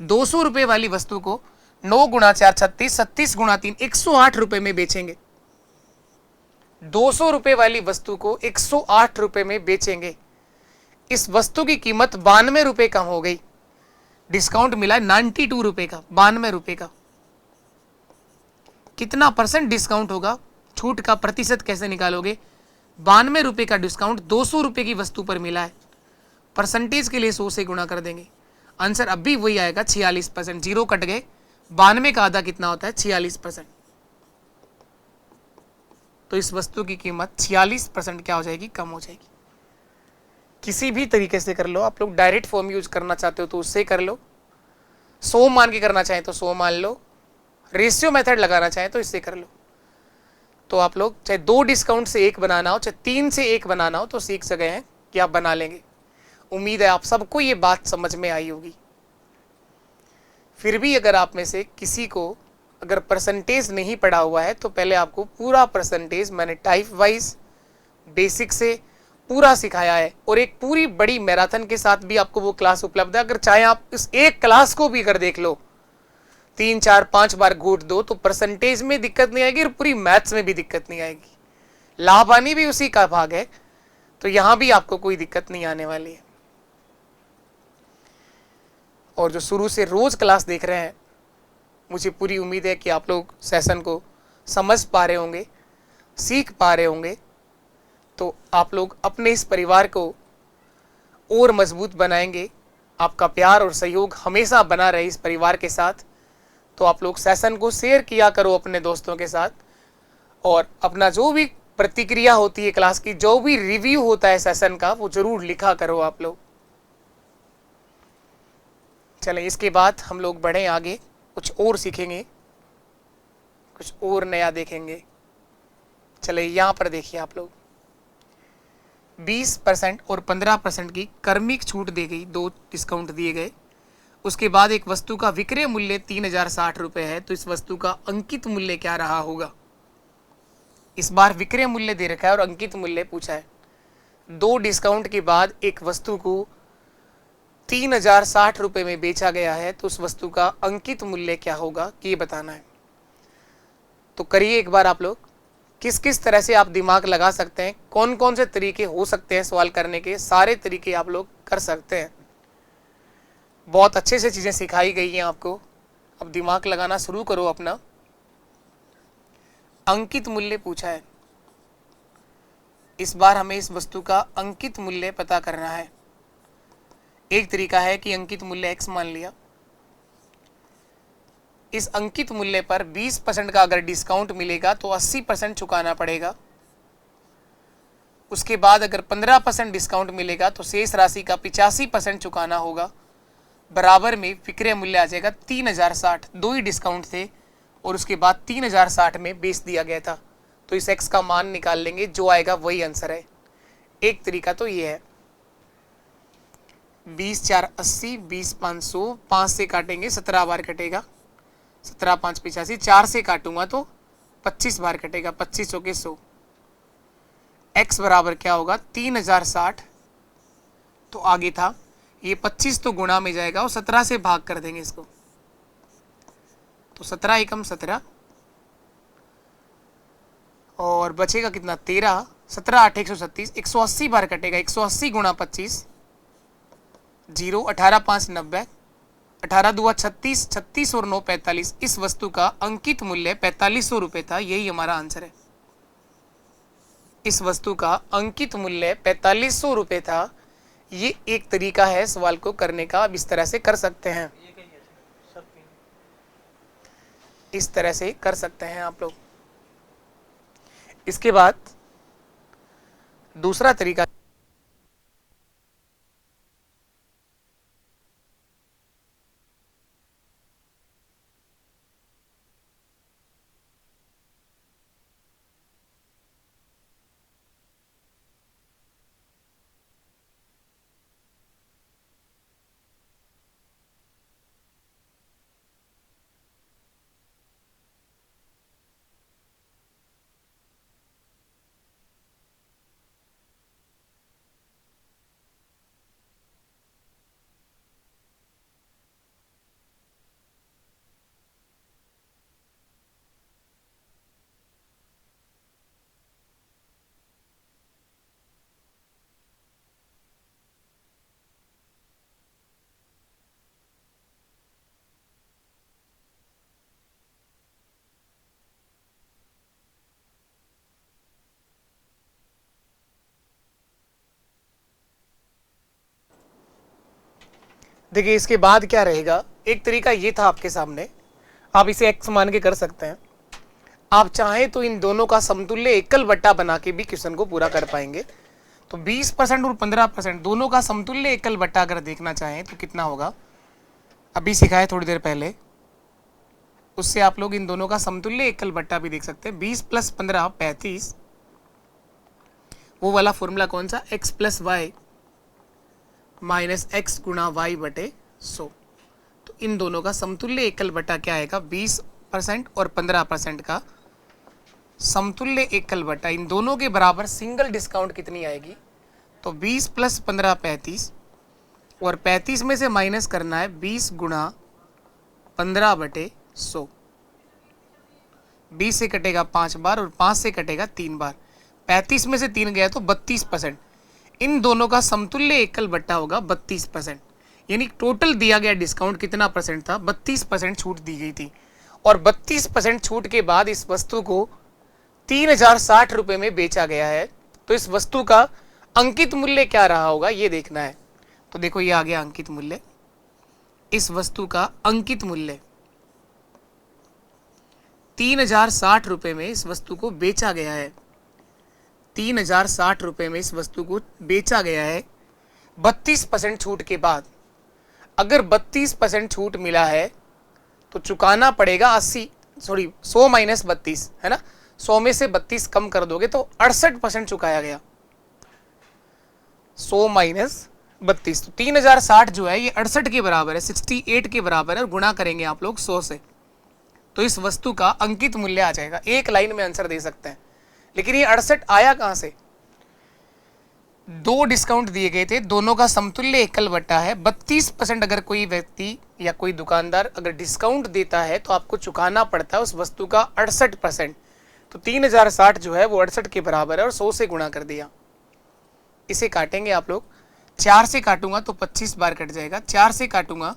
200 रुपये वाली वस्तु को 9 गुणा 4 36, 36 गुणा 3 108 रुपये में बेचेंगे। 200 रुपये वाली वस्तु को 108 रुपये में बेचेंगे। इस वस्तु की कीमत 92 रुपये कम हो गई, डिस्काउंट मिला 92 रुपये का, 92 रुपये का। कितना परसेंट डिस्काउंट होगा, छूट का प्रतिशत कैसे निकालोगे? 92 रुपये का डिस्काउंट 200 रुपये की वस्तु पर मिला है, परसेंटेज के लिए 100 से गुणा कर देंगे, आंसर अब भी वही आएगा 46%। जीरो कट गए, 92 का आधा कितना होता है? 46%। तो इस वस्तु की कीमत 46% क्या हो जाएगी? कम हो जाएगी। किसी भी तरीके से कर लो आप लोग, डायरेक्ट फॉर्म यूज करना चाहते हो तो उससे कर लो, 100 मान के करना चाहें तो 100 मान लो, रेशियो मेथड लगाना चाहें तो इससे कर लो। तो आप लोग चाहे 2 डिस्काउंट से 1 बनाना हो, चाहे 3 से 1 बनाना हो, तो सीख सके हैं कि आप बना लेंगे। उम्मीद है आप सबको ये बात समझ में आई होगी। फिर भी अगर आप में से किसी को अगर परसेंटेज नहीं पढ़ा हुआ है तो पहले आपको पूरा परसेंटेज मैंने टाइप वाइज बेसिक से पूरा सिखाया है, और एक पूरी बड़ी मैराथन के साथ भी आपको वो क्लास उपलब्ध है। अगर चाहे आप इस एक क्लास को भी अगर देख लो, 3 4 5 बार घूट दो, तो परसेंटेज में दिक्कत नहीं आएगी और पूरी मैथ्स में भी दिक्कत नहीं आएगी। लाभ हानि भी उसी का भाग है, तो यहां भी आपको कोई दिक्कत नहीं आने वाली है। और जो शुरू से रोज क्लास देख रहे हैं, मुझे पूरी उम्मीद है कि आप लोग सेशन को समझ पा रहे होंगे, सीख पा रहे होंगे। तो आप लोग अपने इस परिवार को और मजबूत बनाएंगे। आपका प्यार और सहयोग हमेशा बना रहे इस परिवार के साथ। तो आप लोग सेशन को शेयर किया करो अपने दोस्तों के साथ, और अपना जो भी प्रतिक्रिया होती है क्लास की, जो भी रिव्यू होता है सेशन का, वो जरूर लिखा करो आप लोग। चलें, इसके बाद हम लोग बढ़ें आगे, कुछ और सीखेंगे, कुछ और नया देखेंगे। चले यहाँ पर देखिए आप लोग, 20% और 15% की कर्मिक छूट दी गई, 2 डिस्काउंट दिए गए। उसके बाद एक वस्तु का विक्रय मूल्य 3060 रुपये है, तो इस वस्तु का अंकित मूल्य क्या रहा होगा? इस बार विक्रय मूल्य दे रखा है और अंकित मूल्य पूछा है। 2 डिस्काउंट के बाद एक वस्तु को 3060 रुपये में बेचा गया है, तो उस वस्तु का अंकित मूल्य क्या होगा, ये बताना है। तो करिए एक बार आप लोग, किस किस तरह से आप दिमाग लगा सकते हैं, कौन कौन से तरीके हो सकते हैं सवाल करने के, सारे तरीके आप लोग कर सकते हैं। बहुत अच्छे से चीज़ें सिखाई गई हैं आपको, अब दिमाग लगाना शुरू करो अपना। अंकित मूल्य पूछा है, इस बार हमें इस वस्तु का अंकित मूल्य पता करना है। एक तरीका है कि अंकित मूल्य x मान लिया, इस अंकित मूल्य पर 20% का अगर डिस्काउंट मिलेगा तो 80% चुकाना पड़ेगा। उसके बाद अगर 15% डिस्काउंट मिलेगा तो शेष राशि का 85% चुकाना होगा। बराबर में विक्रय मूल्य आ जाएगा 3060। 2 ही डिस्काउंट थे और उसके बाद 3060 में बेच दिया गया था, तो इस x का मान निकाल लेंगे, जो आएगा वही आंसर है। एक तरीका तो ये है, 20 4 80, 20 500, 5 से काटेंगे 17 बार कटेगा, 17 5 85, 4 से काटूंगा तो 25 बार कटेगा, 25 के 100। x बराबर क्या होगा? 3060। तो आगे था ये 25 तो गुणा में जाएगा और 17 से भाग कर देंगे इसको, तो 17 एकम 17 और बचेगा कितना? 13। 17 8 130, 180 बार कटेगा, 180 गुणा 25, 0, 18 5 90, 18 दूआ 36, 36 और 9 45। इस वस्तु का अंकित मूल्य 4500 रुपये था, यही हमारा आंसर है। इस वस्तु का अंकित मूल्य 4500 रुपये था। ये एक तरीका है सवाल को करने का, आप इस तरह से कर सकते हैं, इस तरह से कर सकते हैं आप लोग। इसके बाद दूसरा तरीका, देखिए इसके बाद क्या रहेगा। एक तरीका ये था आपके सामने, आप इसे x मान के कर सकते हैं। आप चाहें तो इन दोनों का समतुल्य एकल बट्टा बना के भी क्वेश्चन को पूरा कर पाएंगे। तो 20% और 15% दोनों का समतुल्य एकल बट्टा अगर देखना चाहें तो कितना होगा, अभी सिखाए थोड़ी देर पहले, उससे आप लोग इन दोनों का समतुल्य एकल बट्टा भी देख सकते हैं। 20 + 15 35, वो वाला फॉर्मूला कौन सा, x + y - x × y बटे 100। तो इन दोनों का समतुल्य एकल बट्टा क्या आएगा, 20% और 15% का समतुल्य एकल बट्टा, इन दोनों के बराबर सिंगल डिस्काउंट कितनी आएगी। तो 20 + 15 35, और 35 में से माइनस करना है 20 × 15 बटे 100। 20 से कटेगा 5 बार और 5 से कटेगा 3 बार। 35 में से 3 गया तो 32%। इन दोनों का समतुल्य एकल बट्टा होगा 32%। यानी टोटल दिया गया डिस्काउंट कितना परसेंट था, 32% छूट दी गई थी। और 32% छूट के बाद इस वस्तु को 3060 रुपये में बेचा गया है। तो इस वस्तु का अंकित मूल्य क्या रहा होगा ये देखना है। तो देखो ये आ गया अंकित मूल्य। इस वस्तु का अंकित मूल्य 3060 रुपये में इस वस्तु को बेचा गया है। 3060 रुपये में इस वस्तु को बेचा गया है 32% छूट के बाद। अगर 32% छूट मिला है तो चुकाना पड़ेगा 100 - 32, है ना। 100 में से 32 कम कर दोगे तो 68% चुकाया गया। 100 - 32, तो 3060 जो है ये 68 के बराबर है, 68 के बराबर है। और गुणा करेंगे आप लोग 100 से, तो इस वस्तु का अंकित मूल्य आ जाएगा। एक लाइन में आंसर दे सकते हैं। लेकिन ये 68 आया कहां से, दो डिस्काउंट दिए गए थे, दोनों का समतुल्य एकल बट्टा है 32%। अगर कोई व्यक्ति या कोई दुकानदार अगर डिस्काउंट देता है तो आपको चुकाना पड़ता है उस वस्तु का 68%। तो 3060 जो है वो 68 के बराबर है और 100 से गुणा कर दिया। इसे काटेंगे आप लोग, 4 से काटूंगा तो 25 बार कट जाएगा, 4 से काटूंगा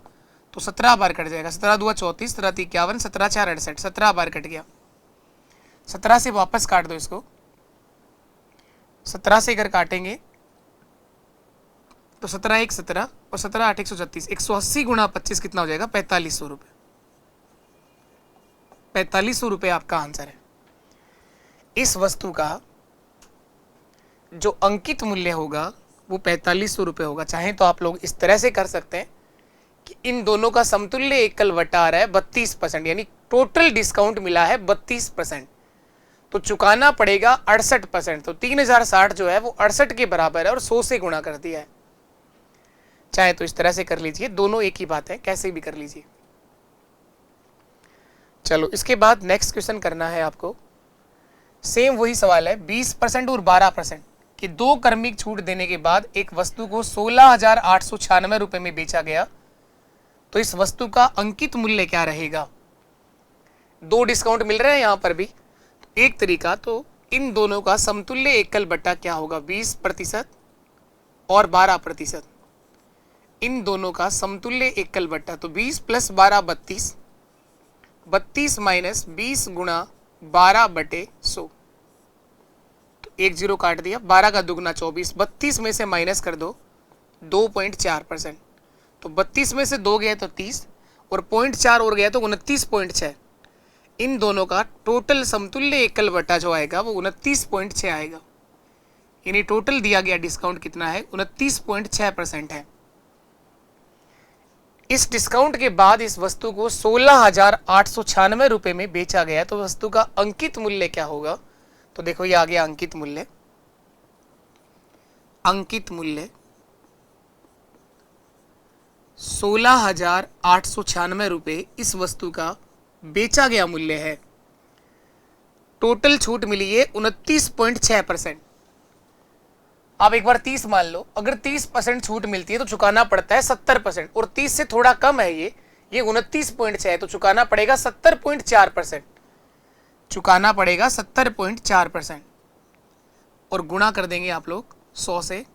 तो 17 बार कट जाएगा। 17 दूआ 34, 17 3 51, 17 4 68, 17 बार कट गया। 17 से वापस काट दो इसको, 17 से अगर काटेंगे तो 17 1 17 और 17 8 136, 180 × 25 कितना हो जाएगा, 4500 रुपये। 4500 रुपये आपका आंसर है। इस वस्तु का जो अंकित मूल्य होगा वो 4500 रुपये होगा। चाहे तो आप लोग इस तरह से कर सकते हैं कि इन दोनों का समतुल्य एकल बट्टा आ रहा है 32%, यानी टोटल डिस्काउंट मिला है 32%, तो चुकाना पड़ेगा 68%। तो 3060 जो है वो 68 के बराबर है और 100 से गुणा कर दिया है। चाहे तो इस तरह से कर लीजिए, दोनों एक ही बात है, कैसे भी कर लीजिए। चलो इसके बाद नेक्स्ट क्वेश्चन करना है आपको। सेम वही सवाल है, 20% और 12% कि दो क्रमिक छूट देने के बाद एक वस्तु को 16,896 रुपये में बेचा गया, तो इस वस्तु का अंकित मूल्य क्या रहेगा। दो डिस्काउंट मिल रहे हैं यहां पर भी। एक तरीका तो इन दोनों का समतुल्य एकल बट्टा क्या होगा, 20% और 12%। इन दोनों का समतुल्य एकल बट्टा, तो 20 + 12 32, 32 - 20 × 12/100, तो 1 0 काट दिया, 12 का दुगना 24, 32 में से माइनस कर दो 2.4%, तो 32 में से 2 गया तो 30 और 0.4 और गया तो 29.6। इन दोनों का टोटल समतुल्य एकल बट्टा जो आएगा वो 29.6 आएगा, यानी टोटल दिया गया डिस्काउंट कितना है, 29.6% है। इस डिस्काउंट के बाद इस वस्तु को 16,896 रुपए में बेचा गया, तो वस्तु का अंकित मूल्य क्या होगा, तो देखो ये आ गया अंकित मूल्य। अंकित मूल्य 16,896 रुपए इस वस्तु का बेचा गया मूल्य है। टोटल छूट मिली है 29.6%। आप एक बार 30 मान लो, अगर 30% छूट मिलती है तो चुकाना पड़ता है 70%, और 30 से थोड़ा कम है ये 29.6 है, तो चुकाना पड़ेगा 70.4%, चुकाना पड़ेगा 70.4%, और गुणा कर देंगे आप लोग 100 से।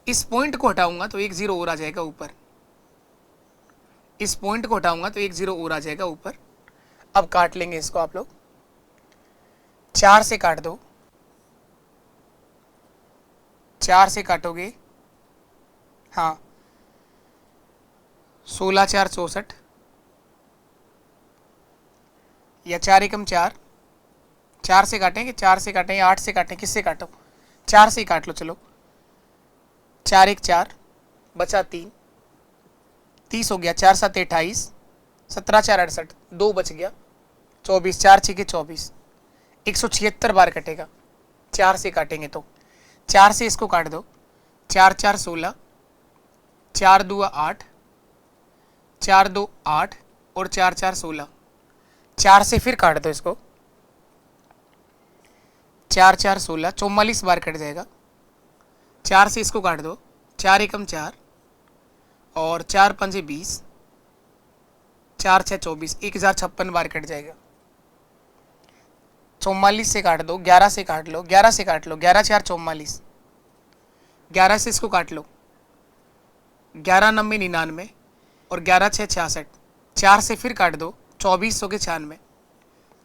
इस पॉइंट को हटाऊंगा तो 1 0 और आ जाएगा ऊपर, इस पॉइंट को हटाऊंगा तो 1 0 और आ जाएगा ऊपर। अब काट लेंगे इसको आप लोग, 4 से काट दो, 4 से काटोगे, हाँ 16 4 64, या 4 एकम 4, 4 से काटेंगे, 4 से काटेंगे, 8 से काटें, किससे काटो, 4 से ही काट लो, चलो 4 1 4 बचा 3, 30 हो गया, 4 7 28, 17 4 68, 2 बच गया 24, 4 6 24, 176 बार कटेगा। 4 से काटेंगे तो 4 से इसको काट दो, 4 4 16, 4 2 8, 4 2 8 और 4 4 16, 4 से फिर काट दो इसको, 4 4 16, 44 बार कट जाएगा। 4 से इसको काट दो, 4 एकम 4 और 4 5 20, 4 6 24, 1056 बार कट जाएगा। 44 से काट दो, 11 से काट लो, 11 से काट लो, 11 4 44, 11 से इसको काट लो, 11 9 99 और 11 6 66, 4 से फिर काट दो, 24 के 96,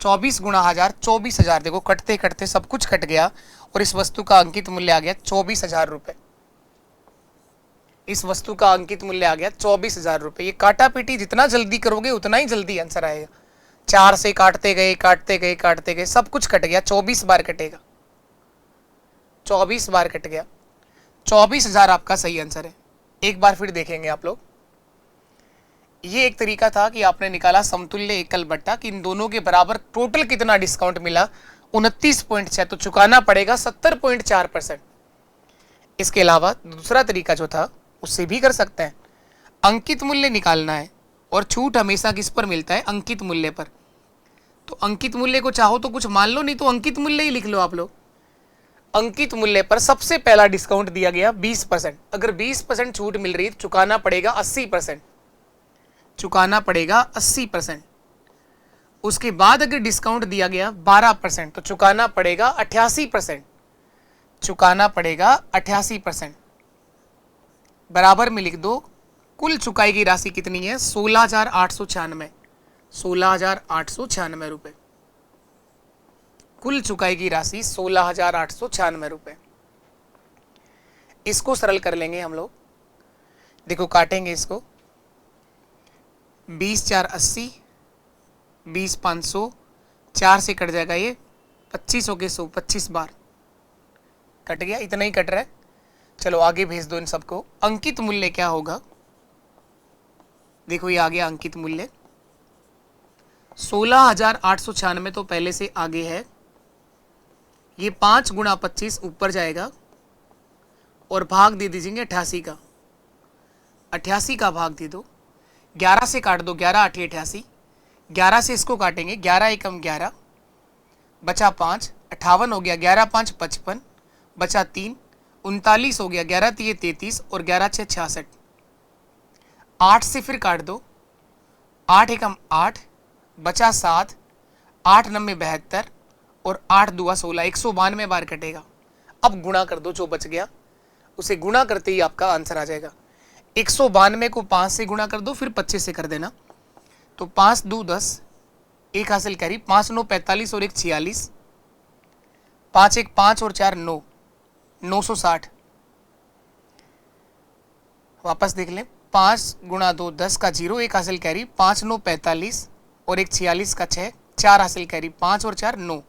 24 × 1000, 24,000। देखो कटते कटते सब कुछ कट गया और इस वस्तु का अंकित मूल्य आ गया 24,000 रुपये। इस वस्तु का अंकित मूल्य आ गया 24,000 रुपये। ये काटा पीटी जितना जल्दी करोगे उतना ही जल्दी आंसर आएगा। 4 से काटते गए काटते गए काटते गए सब कुछ कट गया, 24 बार कटेगा, 24 बार कट गया, 24,000 आपका सही आंसर है। एक बार फिर देखेंगे आप लोग, ये एक तरीका था कि आपने निकाला समतुल्य एकल बट्टा कि इन दोनों के बराबर टोटल कितना डिस्काउंट मिला, 29.6, तो चुकाना पड़ेगा 70.4%। इसके अलावा दूसरा तरीका जो था उससे भी कर सकते हैं। अंकित मूल्य निकालना है और छूट हमेशा किस पर मिलता है, अंकित मूल्य पर। तो अंकित मूल्य को चाहो तो कुछ मान लो, नहीं तो अंकित मूल्य ही लिख लो आप लोग। अंकित मूल्य पर सबसे पहला डिस्काउंट दिया गया 20%। अगर 20% छूट मिल रही है तो चुकाना पड़ेगा 80%, चुकाना पड़ेगा 80%। उसके बाद अगर डिस्काउंट दिया गया 12% तो चुकाना पड़ेगा 88%, चुकाना पड़ेगा 88%। बराबर में लिख दो, कुल चुकाई की राशि कितनी है, 16,896, 16,896 रुपए। कुल चुकाई की राशि 16,896 रुपए। इसको सरल कर लेंगे हम लोग। देखो काटेंगे इसको, 20 4 80, 20 500, 4 से कट जाएगा ये 25 हो गए 100, 25 बार कट गया, इतना ही कट रहा है। चलो आगे भेज दो इन सबको। अंकित मूल्य क्या होगा, देखो ये आ गया अंकित मूल्य 16,896 तो पहले से आगे है, ये 5 × 25 ऊपर जाएगा और भाग दे दीजिएगे 88 का, 88 का भाग दे दो। 11 से काट दो, 11 8 88, 11 से इसको काटेंगे, 11 एकम 11, बचा 5, 58 हो गया, 11 5 55, बचा 3, 39 हो गया, 11 3 33 और 11 6 66। 8 से फिर काट दो, 8 एकम 8, बचा 7, 8 9 72 और 8 2 16, 192 बार कटेगा। अब गुणा कर दो जो बच गया, उसे गुणा करते ही आपका आंसर आ जाएगा। 192 को 5 से गुणा कर दो, फिर 25 से कर देना। तो 5 2 10, एक हासिल कैरी, 5 9 45 और 1 46, 5 1 5 और 4 9, 960। वापस देख लें, 5 गुणा 2 10 का 0, एक हासिल कैरी, 5 9 45 और 1 46 का 6, 4 हासिल कैरी, 5 और 4 9,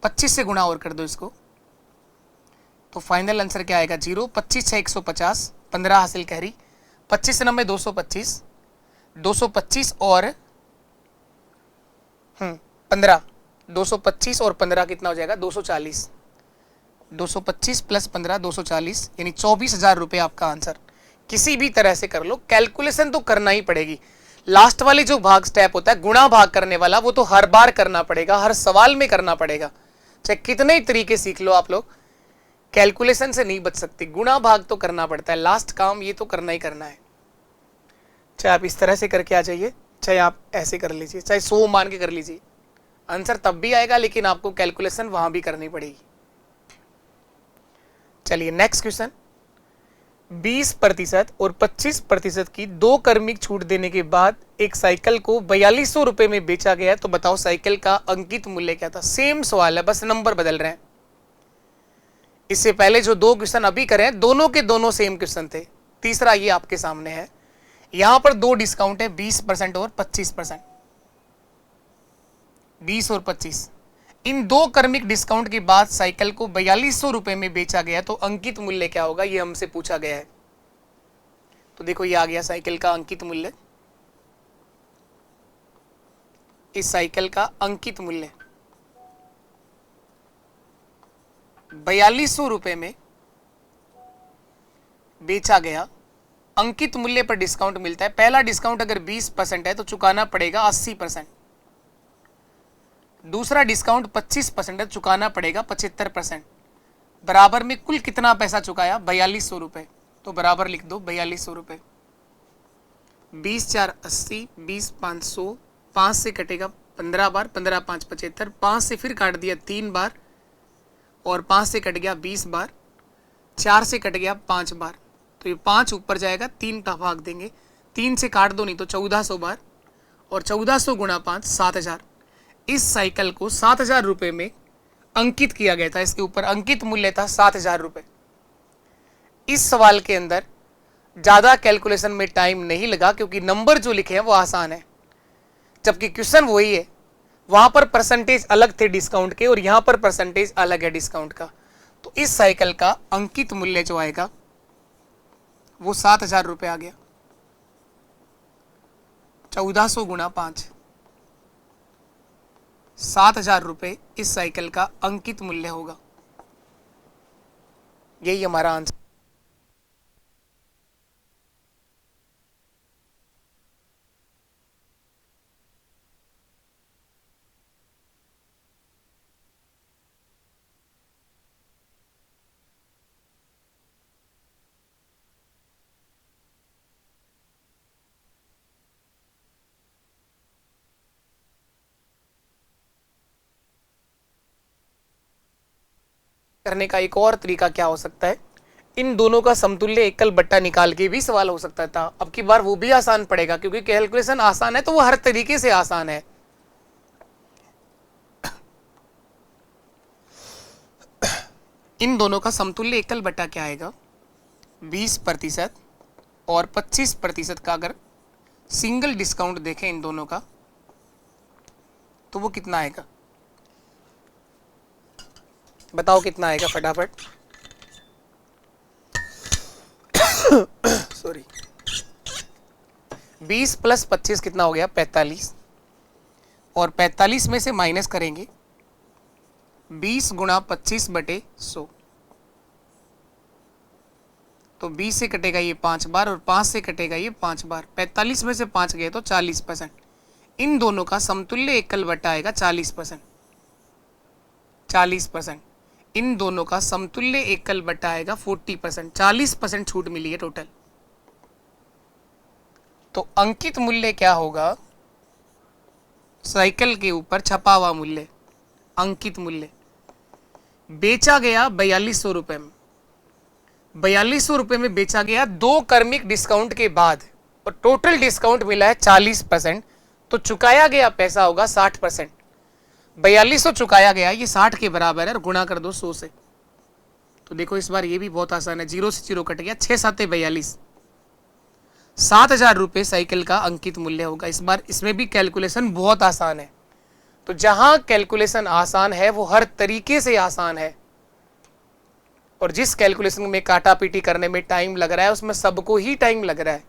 25 से गुणा और कर दो इसको। तो फाइनल आंसर क्या आएगा 0, 25 6 150, 15 हासिल कैरी, 25 से 90 225, 225 और 15, 225 और 15 कितना हो जाएगा 240, 225 प्लस 15 240, यानी 24,000 रुपये आपका आंसर। किसी भी तरह से कर लो, कैलकुलेशन तो करना ही पड़ेगी। लास्ट वाले जो भाग स्टेप होता है गुणा भाग करने वाला, वो तो हर बार करना पड़ेगा, हर सवाल में करना पड़ेगा, चाहे कितने तरीके सीख लो आप लोग, कैलकुलेशन से नहीं बच सकते। गुणा भाग तो करना पड़ता है, लास्ट काम ये तो करना ही करना है। चाहे आप इस तरह से करके आ जाइए, चाहे आप ऐसे कर लीजिए, चाहे 100 मान के कर लीजिए, आंसर तब भी आएगा, लेकिन आपको कैलकुलेशन वहां भी करनी पड़ेगी। चलिए नेक्स्ट क्वेश्चन। 20% और 25% की दो क्रमिक छूट देने के बाद एक साइकिल को 4200 रुपए में बेचा गया, तो बताओ साइकिल का अंकित मूल्य क्या था। सेम सवाल है, बस नंबर बदल रहे हैं। इससे पहले जो दो क्वेश्चन अभी करें, दोनों के दोनों सेम क्वेश्चन थे। तीसरा ये आपके सामने है। यहां पर दो डिस्काउंट है, 20% और 25%, 20 और 25। इन दो क्रमिक डिस्काउंट के बाद साइकिल को 4200 रुपए में बेचा गया, तो अंकित मूल्य क्या होगा, यह हमसे पूछा गया है। तो देखो ये आ गया साइकिल का अंकित मूल्य। इस साइकिल का अंकित मूल्य 4200 रुपए में बेचा गया। अंकित मूल्य पर डिस्काउंट मिलता है। पहला डिस्काउंट अगर 20% है तो चुकाना पड़ेगा 80%। दूसरा डिस्काउंट 25% है, चुकाना पड़ेगा 75%। बराबर में कुल कितना पैसा चुकाया, 4200 रुपए। तो बराबर लिख दो 4200 रुपए। 20 4 80, 20 500, 5 से कटेगा 15 बार, 15 5 75, 5 से फिर काट दिया 3 बार, और 5 से कट गया 20 बार, 4 से कट गया 5 बार, तो ये 5 ऊपर जाएगा, 3 का भाग देंगे, 3 से काट दो नहीं तो 1400 बार, और 1400 गुणा 5 7000। इस साइकिल को 7000 रुपए में अंकित किया गया था। इसके ऊपर अंकित मूल्य था 7000 रुपए। इस सवाल के अंदर ज्यादा कैलकुलेशन में टाइम नहीं लगा, क्योंकि नंबर जो लिखे हैं वो आसान है, जबकि क्वेश्चन वही है। वहां पर परसेंटेज अलग थे डिस्काउंट के, और यहां पर परसेंटेज अलग है डिस्काउंट का। तो इस साइकिल का अंकित मूल्य जो आएगा वो 7000 रुपए आ गया। 1400 गुणा 5, 7000 रुपए इस साइकिल का अंकित मूल्य होगा। यही हमारा आंसर। करने का एक और तरीका क्या हो सकता है, इन दोनों का समतुल्य एकल बट्टा निकाल के भी सवाल हो सकता था। अब की बार वो भी आसान पड़ेगा, क्योंकि कैलकुलेशन आसान है तो वो हर तरीके से आसान है। इन दोनों का समतुल्य एकल बट्टा क्या आएगा, 20% और 25% का अगर सिंगल डिस्काउंट देखें इन दोनों का, तो वो कितना आएगा, बताओ कितना आएगा फटाफट। सॉरी, 20 प्लस 25 कितना हो गया 45, और 45 में से माइनस करेंगे 20 गुणा 25 बटे 100, तो 20 से कटेगा ये 5 बार, और 5 से कटेगा ये 5 बार। 45 में से 5 गए तो 40%। इन दोनों का समतुल्य एकल बट्टा आएगा 40%। 40%। इन दोनों का समतुल्य एकल बट्टा आएगा 40%। 40% छूट मिली है टोटल। तो अंकित मूल्य क्या होगा, साइकिल के ऊपर छपा हुआ मूल्य, अंकित मूल्य। बेचा गया 4200 रुपए में, ₹4200 में बेचा गया 2 क्रमिक डिस्काउंट के बाद और टोटल डिस्काउंट मिला है 40%, तो चुकाया गया पैसा होगा 60%। 4200 चुकाया गया, ये 60 के बराबर है और गुणा कर दो 100 से। तो देखो इस बार ये भी बहुत आसान है, 0 से 0 कट गया, 6 7 42, 7000 रुपये साइकिल का अंकित मूल्य होगा। इस बार इसमें भी कैलकुलेशन बहुत आसान है। तो जहां कैलकुलेशन आसान है वो हर तरीके से आसान है, और जिस कैलकुलेशन में काटा पीटी करने में टाइम लग रहा है उसमें सबको ही टाइम लग रहा है।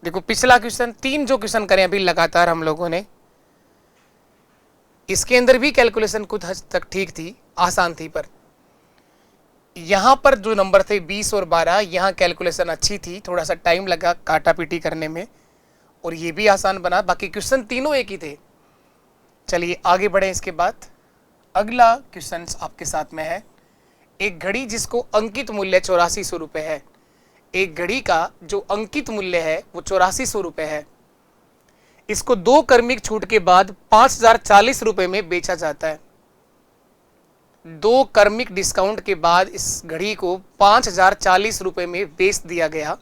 देखो पिछला क्वेश्चन, 3 जो क्वेश्चन करें अभी लगातार हम लोगों ने, इसके अंदर भी कैलकुलेशन कुछ हद तक ठीक थी, आसान थी, पर यहां पर जो नंबर थे 20 और 12, यहां कैलकुलेशन अच्छी थी, थोड़ा सा टाइम लगा काटा पीटी करने में, और ये भी आसान बना। बाकी क्वेश्चन तीनों एक ही थे। चलिए आगे बढ़े। इसके बाद अगला क्वेश्चन आपके साथ में है, एक घड़ी जिसको अंकित मूल्य 8400 रुपये है। एक घड़ी का जो अंकित मूल्य है वो 8400 रुपये है। इसको 2 क्रमिक छूट के बाद 5040 रुपये में बेचा जाता है। 2 क्रमिक डिस्काउंट के बाद इस घड़ी को 5040 रुपये में बेच दिया गया।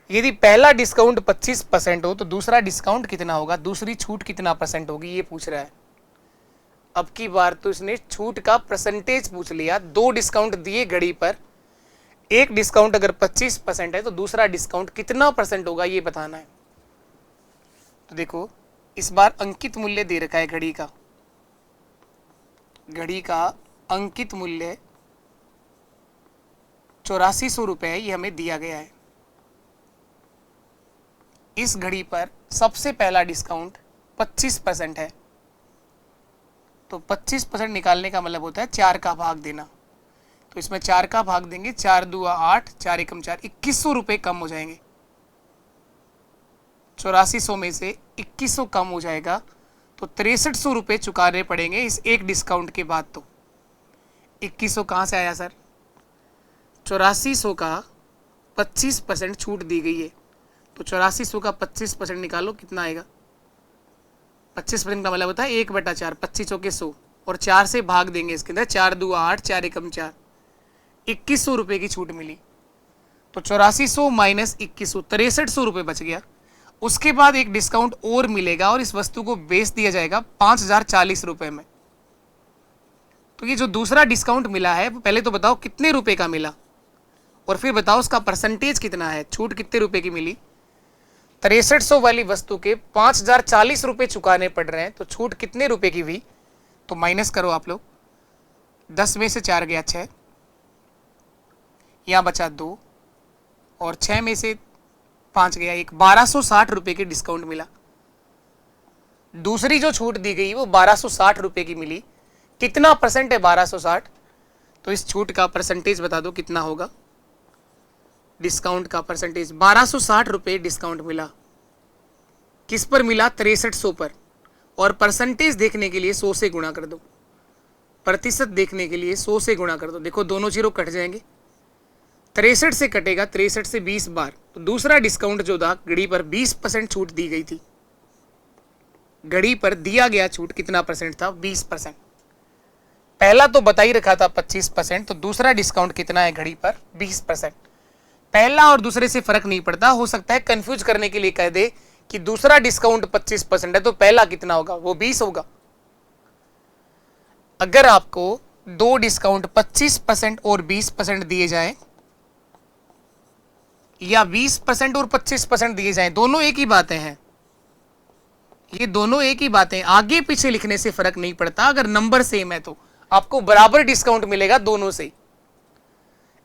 यदि पहला डिस्काउंट 25% हो तो दूसरा डिस्काउंट कितना होगा, दूसरी छूट कितना परसेंट होगी, ये पूछ रहा है। अब की बार तो इसने छूट का परसेंटेज पूछ लिया। 2 डिस्काउंट दिए घड़ी पर, एक डिस्काउंट अगर 25% है तो दूसरा डिस्काउंट कितना परसेंट होगा ये बताना है। तो देखो इस बार अंकित मूल्य दे रखा है घड़ी का। घड़ी का अंकित मूल्य 8400 रुपये है, ये हमें दिया गया है। इस घड़ी पर सबसे पहला डिस्काउंट 25% है, तो 25% निकालने का मतलब होता है 4 का भाग देना। तो इसमें 4 का भाग देंगे, 4 दूआ 8, 4 एकम 4, 2100 रुपये कम हो जाएंगे। 8400 में से 2100 कम हो जाएगा, तो 6300 रुपये चुकाने पड़ेंगे इस एक डिस्काउंट के बाद। तो 2100 कहाँ से आया सर, 8400 का 25% छूट दी गई है, तो 8400 का 25% निकालो, कितना आएगा। 25% का मतलब होता है 1/4, 25 चौके 100, और 4 से भाग देंगे इसके अंदर, 4 दूआ 8, 4 एकम 4, 2100 रुपये की छूट मिली। तो 8400 माइनस 2100, 6300 रुपये बच गया। उसके बाद एक डिस्काउंट और मिलेगा और इस वस्तु को बेच दिया जाएगा 5040 रुपये में। तो ये जो दूसरा डिस्काउंट मिला है वो पहले तो बताओ कितने रुपए का मिला, और फिर बताओ उसका परसेंटेज कितना है, छूट कितने रुपए की मिली। 6300 वाली वस्तु के 5040 रुपये चुकाने पड़ रहे हैं, तो छूट कितने रुपए की हुई, तो माइनस करो आप लोग। 10 में से 4 गया 6, यहाँ बचा 2, और 6 में से 5 गया 1, 1260 रुपये की डिस्काउंट मिला। दूसरी जो छूट दी गई वो 1260 रुपये की मिली। कितना परसेंट है 1260, तो इस छूट का परसेंटेज बता दो कितना होगा। डिस्काउंट का परसेंटेज 1260 रुपये डिस्काउंट मिला, किस पर मिला, 6300 पर, और परसेंटेज देखने के लिए 100 से गुणा कर दो, प्रतिशत देखने के लिए 100 से गुणा कर दो। देखो दोनों जीरो कट जाएंगे, 63 से कटेगा, 63 से 20 बार, तो दूसरा डिस्काउंट जो था घड़ी पर 20% छूट दी गई थी। घड़ी पर दिया गया छूट कितना परसेंट था, 20%। पहला तो बता ही रखा था 25%, तो दूसरा डिस्काउंट कितना है घड़ी पर, 20%। पहला और दूसरे से फर्क नहीं पड़ता, हो सकता है कंफ्यूज करने के लिए कह दे कि दूसरा डिस्काउंट 25% है तो पहला कितना होगा, वो 20 होगा। अगर आपको 2 डिस्काउंट 25% और 20% दिए जाएं, या 20% और 25% दिए जाएं, दोनों एक ही बातें हैं, ये दोनों एक ही बातें, आगे पीछे लिखने से फर्क नहीं पड़ता। अगर नंबर सेम है तो आपको बराबर डिस्काउंट मिलेगा दोनों से,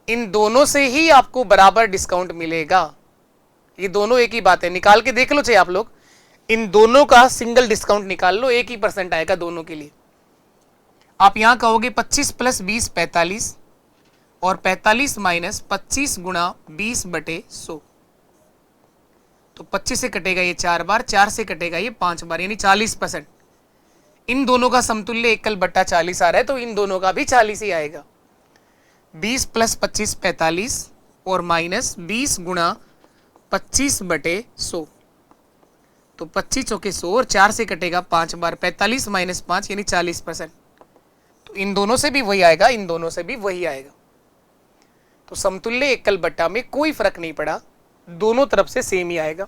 इन दोनों से ही आपको बराबर डिस्काउंट मिलेगा। ये दोनों एक ही बात है, निकाल के देख लो चाहे आप लोग, इन दोनों का सिंगल डिस्काउंट निकाल लो, एक ही परसेंट आएगा दोनों के लिए। आप यहां कहोगे 25 + 20 45, और 45 माइनस 25 गुणा 20/100, तो 25 से कटेगा ये 4 बार, 4 से कटेगा ये 5 बार, यानी 40%। इन दोनों का समतुल्य 1/40 आ रहा है, तो इन दोनों का भी 40 ही आएगा। 20 + 25 45, और माइनस 20 गुणा 25/100, तो 25 चौके 100, और 4 से कटेगा 5 बार, 45 माइनस 5 यानी 40%। तो इन दोनों से भी वही आएगा, इन दोनों से भी वही आएगा। तो समतुल्य एकल बट्टा में कोई फर्क नहीं पड़ा, दोनों तरफ से सेम ही आएगा।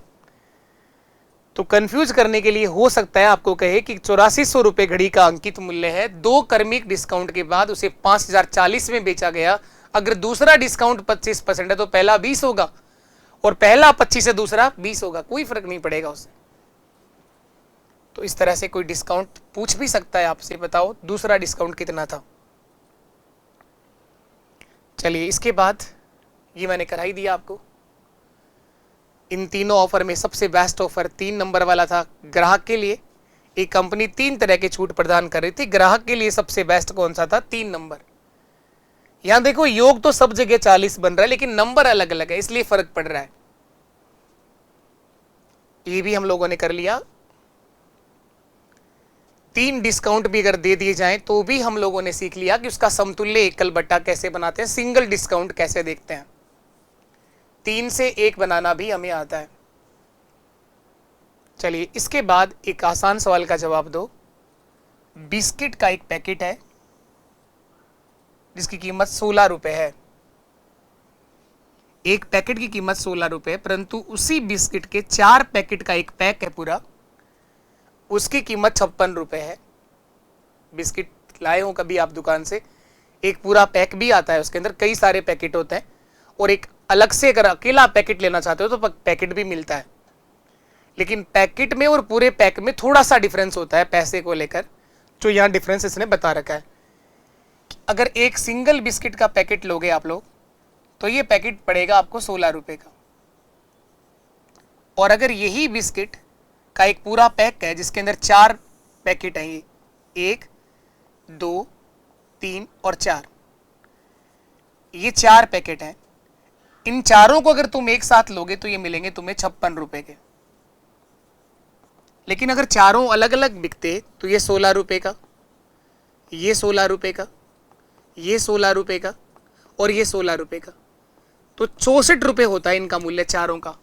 तो कंफ्यूज करने के लिए हो सकता है आपको कहे कि 8400 रुपए घड़ी का अंकित मूल्य है, 2 क्रमिक डिस्काउंट के बाद उसे 5040 में बेचा गया। अगर दूसरा डिस्काउंट 25% है तो पहला 20 होगा, और पहला 25 है दूसरा 20 होगा, कोई फर्क नहीं पड़ेगा उससे। तो इस तरह से कोई डिस्काउंट पूछ भी सकता है आपसे, बताओ दूसरा डिस्काउंट कितना था। चलिए इसके बाद ये मैंने करा ही दिया आपको। इन तीनों ऑफर में सबसे बेस्ट ऑफर 3 नंबर वाला था ग्राहक के लिए। एक कंपनी 3 तरह के छूट प्रदान कर रही थी, ग्राहक के लिए सबसे बेस्ट कौन सा था? 3 नंबर। यहां देखो योग तो सब जगह 40 बन रहा है, लेकिन नंबर अलग अलग है, इसलिए फर्क पड़ रहा है। ये भी हम लोगों ने कर लिया। 3 डिस्काउंट भी अगर दे दिए जाएं तो भी हम लोगों ने सीख लिया कि उसका समतुल्य एकल बट्टा कैसे बनाते हैं, सिंगल डिस्काउंट कैसे देखते हैं। 3 से 1 बनाना भी हमें आता है। चलिए इसके बाद एक आसान सवाल का जवाब दो। बिस्किट का एक पैकेट है जिसकी कीमत 16 रुपए है। एक पैकेट की कीमत 16 रुपए, परंतु उसी बिस्किट के 4 पैकेट का एक पैक है पूरा, उसकी कीमत 56 रुपए है। बिस्किट लाए हो कभी आप दुकान से, एक पूरा पैक भी आता है, उसके अंदर कई सारे पैकेट होते हैं, और एक अलग से अगर अकेला पैकेट लेना चाहते हो तो पैकेट भी मिलता है। लेकिन पैकेट में और पूरे पैक में थोड़ा सा डिफरेंस होता है पैसे को लेकर, जो यहाँ डिफरेंस इसने बता रखा है। अगर एक सिंगल बिस्किट का पैकेट लोगे आप लोग तो ये पैकेट पड़ेगा आपको 16 रुपए का, और अगर यही बिस्किट का एक पूरा पैक है जिसके अंदर 4 पैकेट हैं, ये 1 2 3 और 4, ये 4 पैकेट हैं, इन चारों को अगर तुम एक साथ लोगे तो ये मिलेंगे तुम्हें 56 रुपए के। लेकिन अगर चारों अलग अलग बिकते तो ये 16 रुपए का, ये 16 रुपए का, ये 16 रुपए का और ये 16 रुपए का, तो 64 रुपए होता है इनका मूल्य चारों का।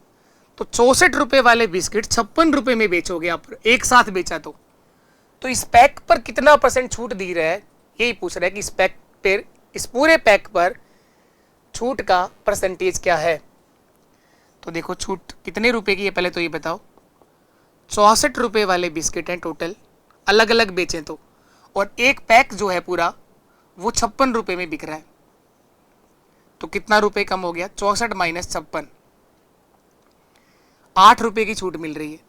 तो 64 रुपए वाले बिस्किट 56 रुपए में बेचोगे आप एक साथ बेचा तो इस पैक पर कितना % छूट दी रहा है, यही पूछ रहा है कि इस पैक पर, इस पूरे पैक पर छूट का परसेंटेज क्या है। तो देखो छूट कितने रुपए की है पहले तो ये बताओ। 64 रुपए वाले बिस्किट हैं टोटल, अलग अलग बेचें तो, और एक पैक जो है पूरा वो 56 रुपए में बिक रहा है। तो कितना रुपए कम हो गया? 64 माइनस 56, 8 रुपए की छूट मिल रही है।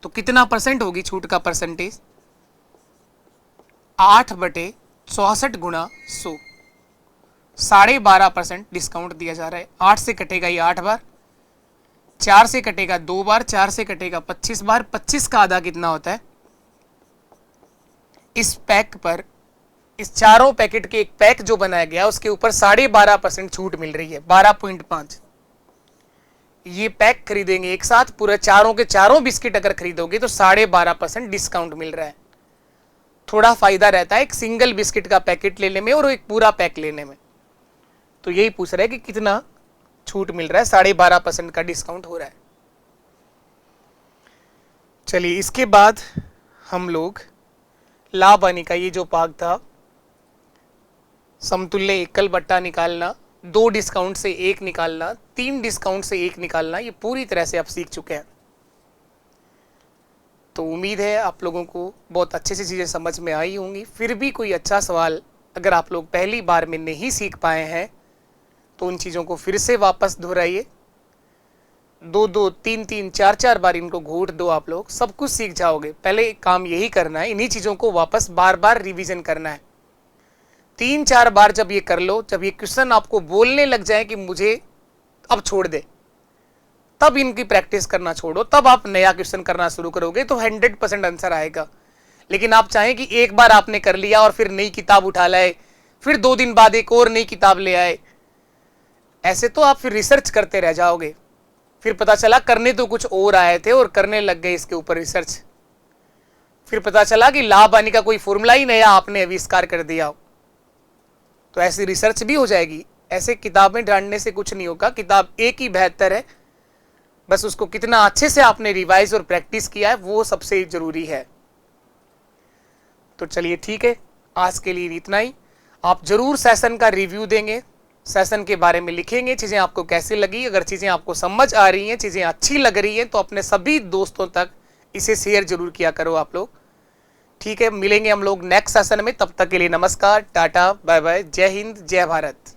तो कितना % होगी छूट का परसेंटेज? 8/64 गुणा 100, 12.5% डिस्काउंट दिया जा रहा है। 8 से कटेगा ये 8 बार, 4 से कटेगा 2 बार, 4 से कटेगा 25 बार, 25 का आधा कितना होता है? इस पैक पर, इस चारों पैकेट के एक पैक जो बनाया गया उसके ऊपर 12.5% छूट मिल रही है, 12.5। ये पैक खरीदेंगे एक साथ, पूरे चारों के चारों बिस्किट अगर खरीदोगे तो 12.5% डिस्काउंट मिल रहा है। थोड़ा फायदा रहता है एक सिंगल बिस्किट का पैकेट लेने में और एक पूरा पैक लेने में। तो यही पूछ रहा है कि कितना छूट मिल रहा है, 12.5% का डिस्काउंट हो रहा है। चलिए इसके बाद हम लोग लाभ हानि का ये जो भाग था, समतुल्य एकल बट्टा निकालना, 2 डिस्काउंट से 1 निकालना, 3 डिस्काउंट से 1 निकालना, ये पूरी तरह से आप सीख चुके हैं। तो उम्मीद है आप लोगों को बहुत अच्छे से चीज़ें समझ में आई होंगी। फिर भी कोई अच्छा सवाल अगर आप लोग पहली बार में नहीं सीख पाए हैं तो उन चीज़ों को फिर से वापस दोहराइए, 2-2, 3-3, 4-4 बार इनको घोट दो, आप लोग सब कुछ सीख जाओगे। पहले काम यही करना है, इन्हीं चीज़ों को वापस बार बार रिवीजन करना है। 3-4 बार जब ये कर लो, जब ये क्वेश्चन आपको बोलने लग जाए कि मुझे अब छोड़ दे, तब इनकी प्रैक्टिस करना छोड़ो, तब आप नया क्वेश्चन करना शुरू करोगे तो 100% आंसर आएगा। लेकिन आप चाहें कि एक बार आपने कर लिया और फिर नई किताब उठा लाए, फिर 2 दिन बाद एक और नई किताब ले आए, ऐसे तो आप फिर रिसर्च करते रह जाओगे। फिर पता चला करने तो कुछ और आए थे और करने लग गए इसके ऊपर रिसर्च, फिर पता चला कि लाभ हानि का कोई फॉर्मूला ही नया आपने आविष्कार कर दिया। तो ऐसी रिसर्च भी हो जाएगी। ऐसे किताबें ढूंढने से कुछ नहीं होगा, किताब एक ही बेहतर है, बस उसको कितना अच्छे से आपने रिवाइज और प्रैक्टिस किया है वो सबसे जरूरी है। तो चलिए ठीक है, आज के लिए इतना ही। आप जरूर सेशन का रिव्यू देंगे, सेशन के बारे में लिखेंगे, चीज़ें आपको कैसी लगी। अगर चीज़ें आपको समझ आ रही हैं, चीज़ें अच्छी लग रही हैं, तो अपने सभी दोस्तों तक इसे शेयर जरूर किया करो आप लोग। ठीक है, मिलेंगे हम लोग नेक्स्ट सेशन में। तब तक के लिए नमस्कार, टाटा, बाय बाय, जय हिंद, जय भारत।